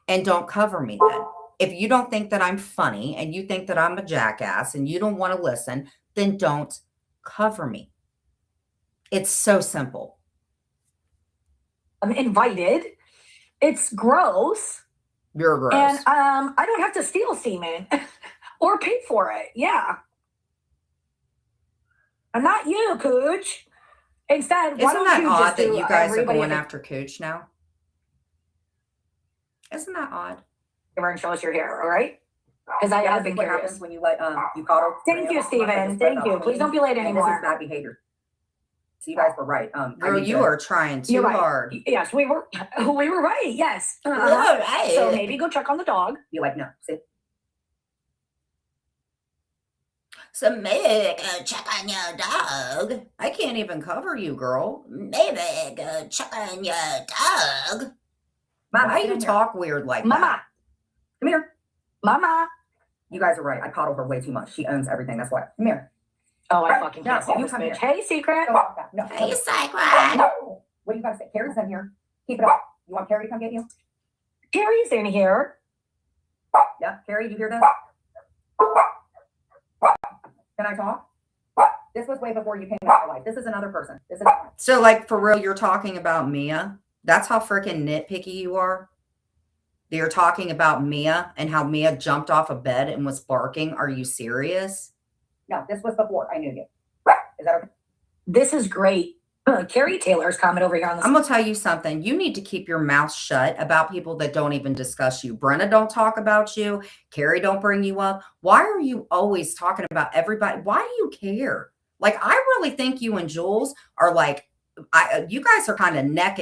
And don't cover me then. If you don't think that I'm funny and you think that I'm a jackass and you don't want to listen, then don't cover me. It's so simple. I'm invited. It's gross. You're gross. And I don't have to steal semen or pay for it. Yeah. And not you, Cooch. Instead, why Isn't don't that you odd just that do you guys are everybody going a after Cooch now? Isn't that odd? favor and show us your hair, all right? Because I have been what curious. happens when you let you coddle. Thank you, Stephen. Thank you. Please don't be late And anymore. This is bad behavior. So you guys were right. Girl, you are trying too You're right. hard. Yes, we were right. Yes. All right. So maybe go check on the dog. Be like, no. See, So maybe go check on your dog. I can't even cover you, girl. Maybe go check on your dog. Mama, Why get you in here. talk weird like Mama, that? Come here. Mama. You guys are right. I coddle her way too much. She owns everything. That's why. Come here. Oh, I fucking can't No, stand you this come bitch. here. Hey, Secret. Go off that. No. Hey, Cyclone. No. What do you got to say? Carrie's in here. Keep it up. You want Carrie to come get you? Carrie's in here. Yeah. Carrie, you hear this? Can I talk? This was way before you came into my life. This is another person. This is So, like, for real, you're talking about Mia? That's how freaking nitpicky you are? You're talking about Mia and how Mia jumped off a bed and was barking? Are you serious? no. This was before I knew you. Is that okay? This is great. Carrie Taylor's comment over here on the I'm going to tell you something. You need to keep your mouth shut about people that don't even discuss you. Brenna don't talk about you. Carrie don't bring you up. Why are you always talking about everybody? Why do you care? Like, I really think you and Jules are like, you guys are kind of neck,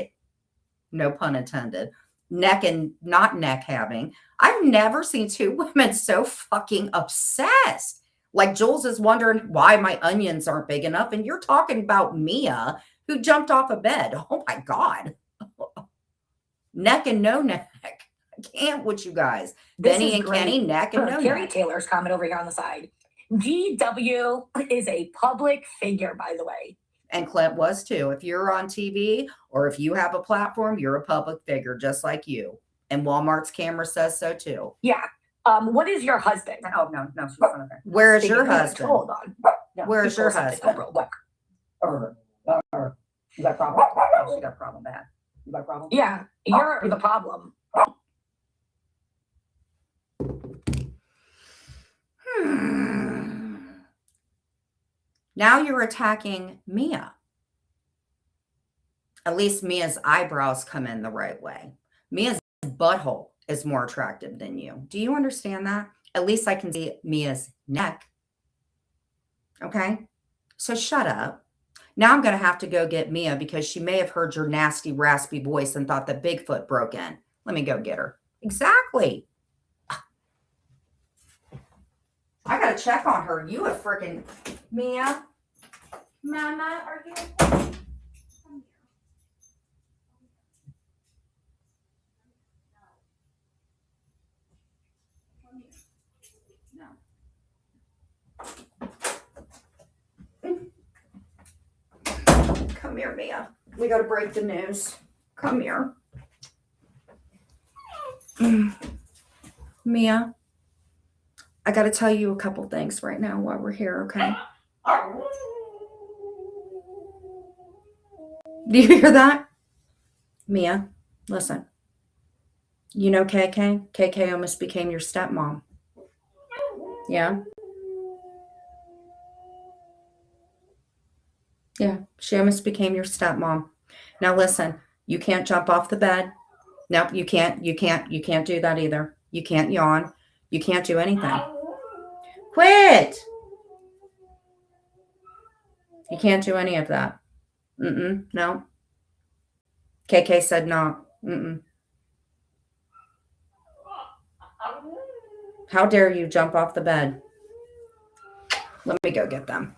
no pun intended, neck and not neck having. I've never seen two women so fucking obsessed. Like, Jules is wondering why my onions aren't big enough. And you're talking about Mia, who jumped off a bed. Oh my God. Neck and no neck. I can't with you guys. This Benny is and great. Kenny, neck and no Carrie neck. Taylor's comment over here on the side. GW is a public figure, by the way. And Clint was too. If you're on TV or if you have a platform, you're a public figure just like you. And Walmart's camera says so too. Yeah. What is your husband? Oh, no. She's not okay. Where is your Speaking of which, husband? Hold on. No. Where's your Something husband? real quick. You got a problem? Oh, she got a problem bad. You got a problem? Yeah, you're the problem. Now you're attacking Mia. At least Mia's eyebrows come in the right way. Mia's butthole is more attractive than you. Do you understand that? At least I can see Mia's neck. Okay? So shut up. Now I'm going to have to go get Mia because she may have heard your nasty, raspy voice and thought that Bigfoot broke in. Let me go get her. Exactly. I got to check on her. You a freaking Mia. Mama, are you okay? Come here. Come here, Mia. We got to break the news. Come here. Mia, I got to tell you a couple things right now while we're here, okay? Do you hear that? Mia, listen. You know KK? KK almost became your stepmom. Yeah? Yeah, she almost became your stepmom. Now listen, you can't jump off the bed. Nope, you can't do that either. You can't yawn. You can't do anything. Quit! You can't do any of that. No. KK said no. How dare you jump off the bed? Let me go get them.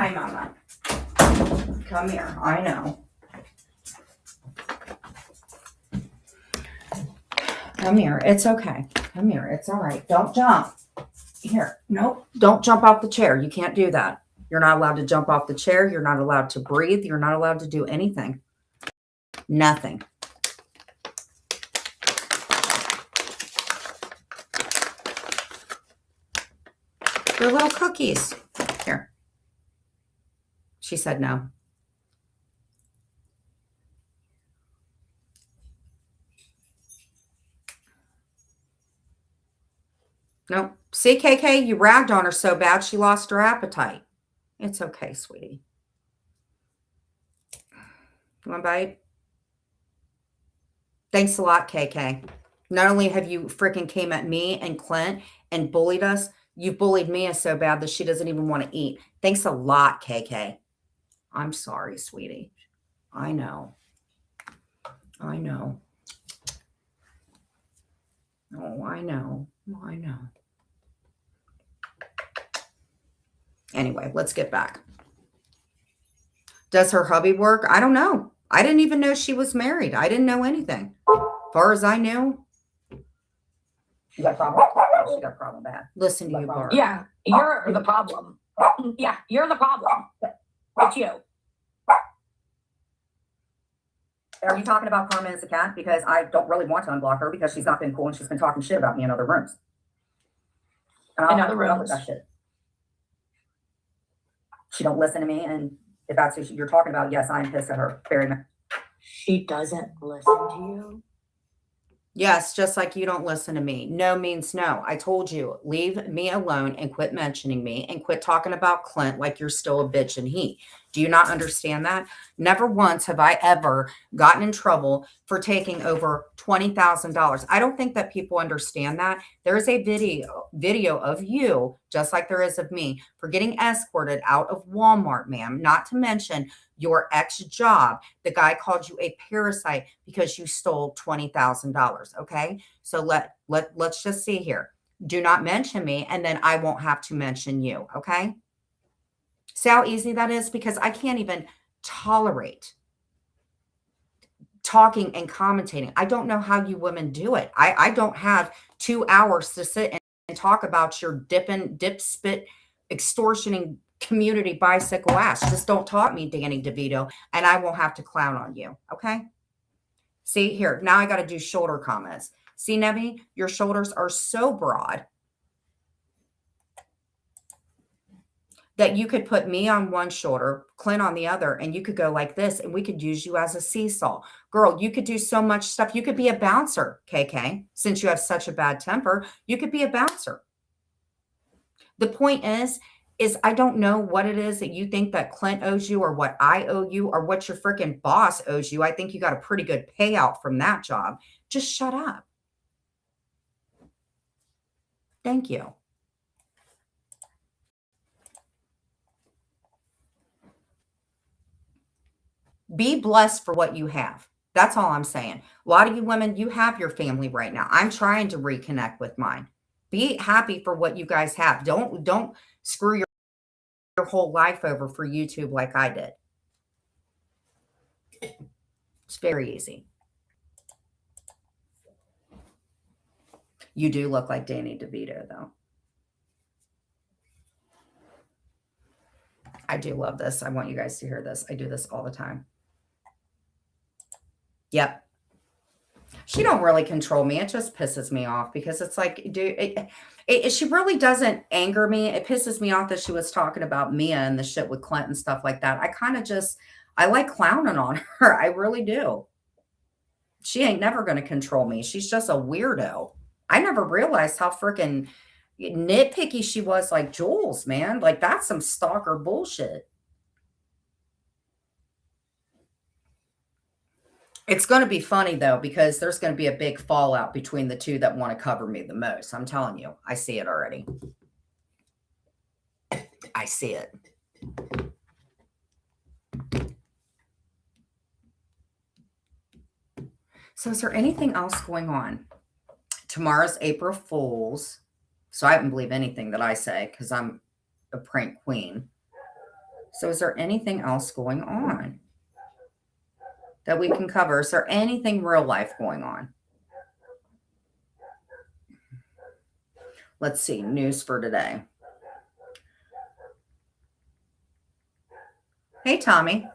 Hi, Mama. Come here. I know. Come here. It's okay. Come here. It's all right. Don't jump. Here. Nope. Don't jump off the chair. You can't do that. You're not allowed to jump off the chair. You're not allowed to breathe. You're not allowed to do anything. Nothing. They're little cookies. Here. She said no. Nope. See, KK, you ragged on her so bad she lost her appetite. It's okay, sweetie. You want a bite? Thanks a lot, KK. Not only have you freaking came at me and Clint and bullied us, you've bullied Mia so bad that she doesn't even want to eat. Thanks a lot, KK. I'm sorry, sweetie. I know. I know. Oh, I know. I know. Anyway, let's get back. Does her hubby work? I don't know. I didn't even know she was married. I didn't know anything. As far as I knew. You got a problem? She got a problem bad. Listen to you, Bart. Yeah, you're the problem. Yeah, you're the problem. It's you. Are you talking about Carmen as a cat? Because I don't really want to unblock her because she's not been cool and she's been talking shit about me in other rooms. And In have other to put up with rooms. that shit. She don't listen to me, and if that's who you're talking about, yes, I'm pissed at her. Very much. She doesn't listen to you. Yes, just like you don't listen to me. No means no. I told you, leave me alone and quit mentioning me and quit talking about Clint like you're still a bitch and he. Do you not understand that? Never once have I ever gotten in trouble for taking over $20,000. I don't think that people understand that. There is a video of you, just like there is of me, for getting escorted out of Walmart, ma'am, not to mention your ex-job. The guy called you a parasite because you stole $20,000. Okay. So let's just see here. Do not mention me, and then I won't have to mention you. Okay. See how easy that is? Because I can't even tolerate talking and commentating. I don't know how you women do it. I don't have 2 hours to sit and talk about your dip spit extortioning community bicycle ass. Just don't talk me, Danny DeVito, and I won't have to clown on you. Okay. See here. Now I got to do shoulder comments. See, Nebby, your shoulders are so broad that you could put me on one shoulder, Clint on the other, and you could go like this, and we could use you as a seesaw. Girl, you could do so much stuff. You could be a bouncer, KK. Since you have such a bad temper, you could be a bouncer. The point is I don't know what it is that you think that Clint owes you or what I owe you or what your freaking boss owes you. I think you got a pretty good payout from that job. Just shut up. Thank you. Be blessed for what you have. That's all I'm saying. A lot of you women, you have your family right now. I'm trying to reconnect with mine. Be happy for what you guys have. Don't screw your whole life over for YouTube like I did. It's very easy. You do look like Danny DeVito, though. I do love this. I want you guys to hear this. I do this all the time. Yep. She don't really control me. It just pisses me off because it's like, dude, she really doesn't anger me. It pisses me off that she was talking about Mia and the shit with Clint and stuff like that. I like clowning on her. I really do. She ain't never going to control me. She's just a weirdo. I never realized how freaking nitpicky she was, like Jules, man. Like, that's some stalker bullshit. It's going to be funny, though, because there's going to be a big fallout between the two that want to cover me the most. I'm telling you. I see it already. I see it. So is there anything else going on? Tomorrow's April Fool's. So I wouldn't believe anything that I say because I'm a prank queen. So is there anything else going on that we can cover? Is there anything real life going on? Let's see. News for today. Hey, Tommy.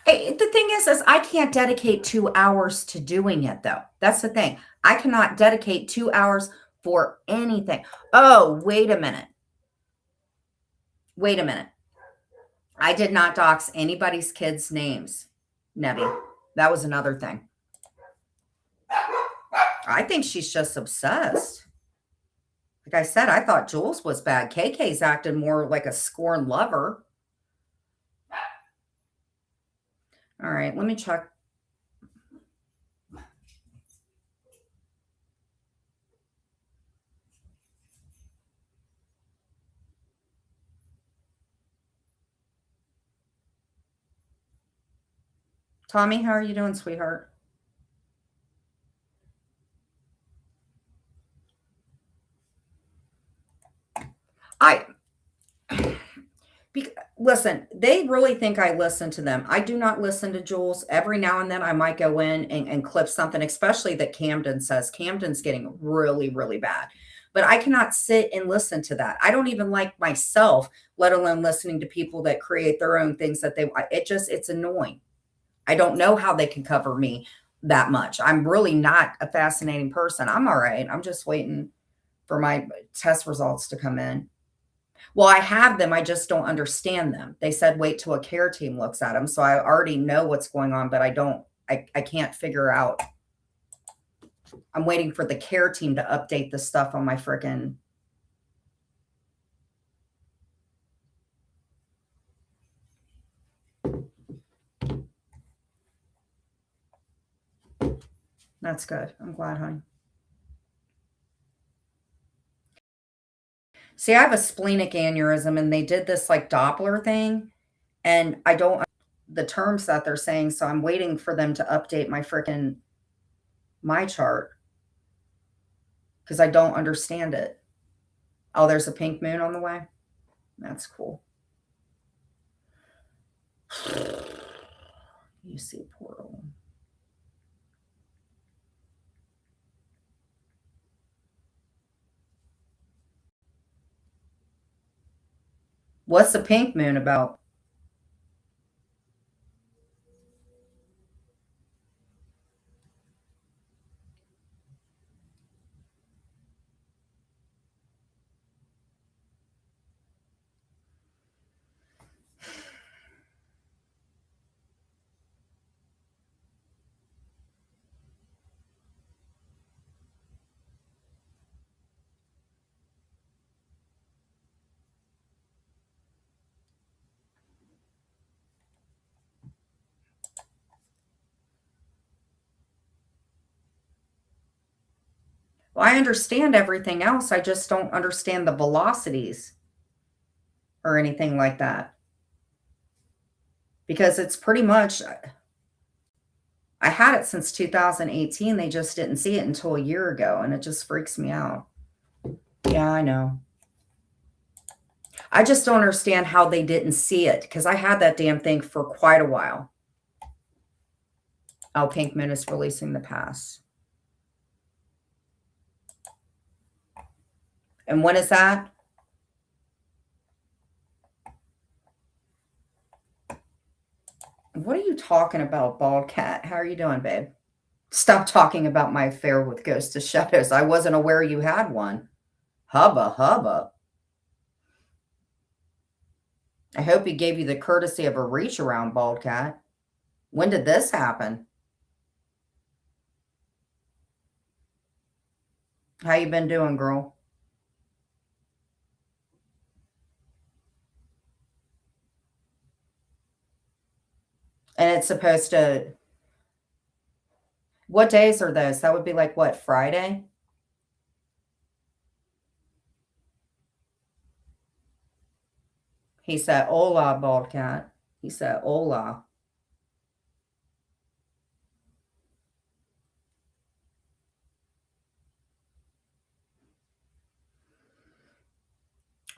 Hey, the thing is I can't dedicate 2 hours to doing it, though. That's the thing. I cannot dedicate 2 hours for anything. Oh, wait a minute. Wait a minute. I did not dox anybody's kids' names, Nebby. That was another thing. I think she's just obsessed. Like I said, I thought Jules was bad. KK's acting more like a scorned lover. All right, let me check. Tommy, how are you doing, sweetheart? Listen, they really think I listen to them. I do not listen to Jules. Every now and then I might go in and clip something, especially that Camden says. Camden's getting really, really bad. But I cannot sit and listen to that. I don't even like myself, let alone listening to people that create their own things that it's annoying. I don't know how they can cover me that much. I'm really not a fascinating person. I'm all right. I'm just waiting for my test results to come in. Well, I have them. I just don't understand them. They said, wait till a care team looks at them. So I already know what's going on, but I can't figure out. I'm waiting for the care team to update the stuff on my frickin'. That's good. I'm glad, honey. See, I have a splenic aneurysm and they did this like Doppler thing and I don't the terms that they're saying. So I'm waiting for them to update my chart because I don't understand it. Oh, there's a pink moon on the way. That's cool. You see portal. What's the pink moon about? Well, I understand everything else. I just don't understand the velocities or anything like that. Because it's pretty much, I had it since 2018. They just didn't see it until a year ago, and it just freaks me out. Yeah, I know. I just don't understand how they didn't see it because I had that damn thing for quite a while. Oh, Pink Moon is releasing the past. And when is that? What are you talking about, Bald Cat? How are you doing, babe? Stop talking about my affair with Ghost of Shadows. I wasn't aware you had one. Hubba, hubba. I hope he gave you the courtesy of a reach around, Bald Cat. When did this happen? How you been doing, girl? And it's supposed to... What days are those? That would be like, what, Friday? He said, hola, Bald Cat. He said, hola.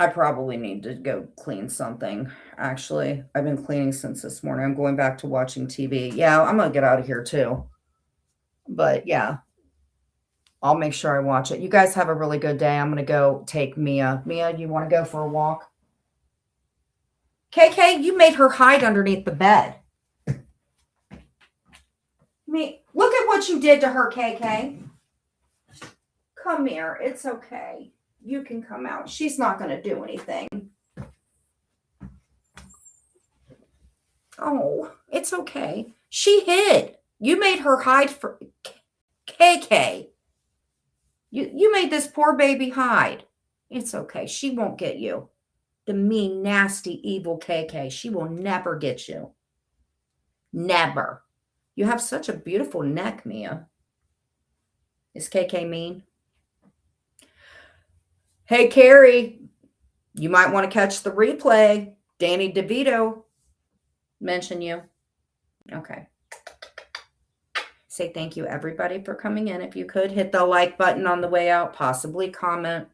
I probably need to go clean something. Actually, I've been cleaning since this morning. I'm going back to watching TV. Yeah, I'm going to get out of here too. But yeah, I'll make sure I watch it. You guys have a really good day. I'm going to go take Mia. Mia, you want to go for a walk? KK, you made her hide underneath the bed. Look at what you did to her, KK. Come here. It's okay. You can come out. She's not going to do anything. Oh, it's okay. She hid. You made her hide for KK. You made this poor baby hide. It's okay. She won't get you. The mean, nasty, evil KK. She will never get you. Never. You have such a beautiful neck, Mia. Is KK mean? Hey, Carrie, you might want to catch the replay. Danny DeVito mentioned you. Okay. Say thank you, everybody, for coming in. If you could, hit the like button on the way out, possibly comment.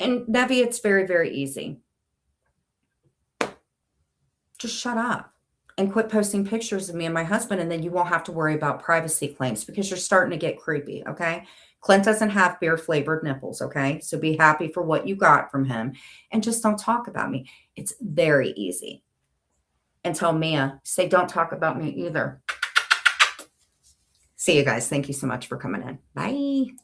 And Nevi, it's very, very easy. Just shut up and quit posting pictures of me and my husband, and then you won't have to worry about privacy claims because you're starting to get creepy, okay? Clint doesn't have beer-flavored nipples, okay? So be happy for what you got from him and just don't talk about me. It's very easy. And tell Mia, say don't talk about me either. See you guys. Thank you so much for coming in. Bye.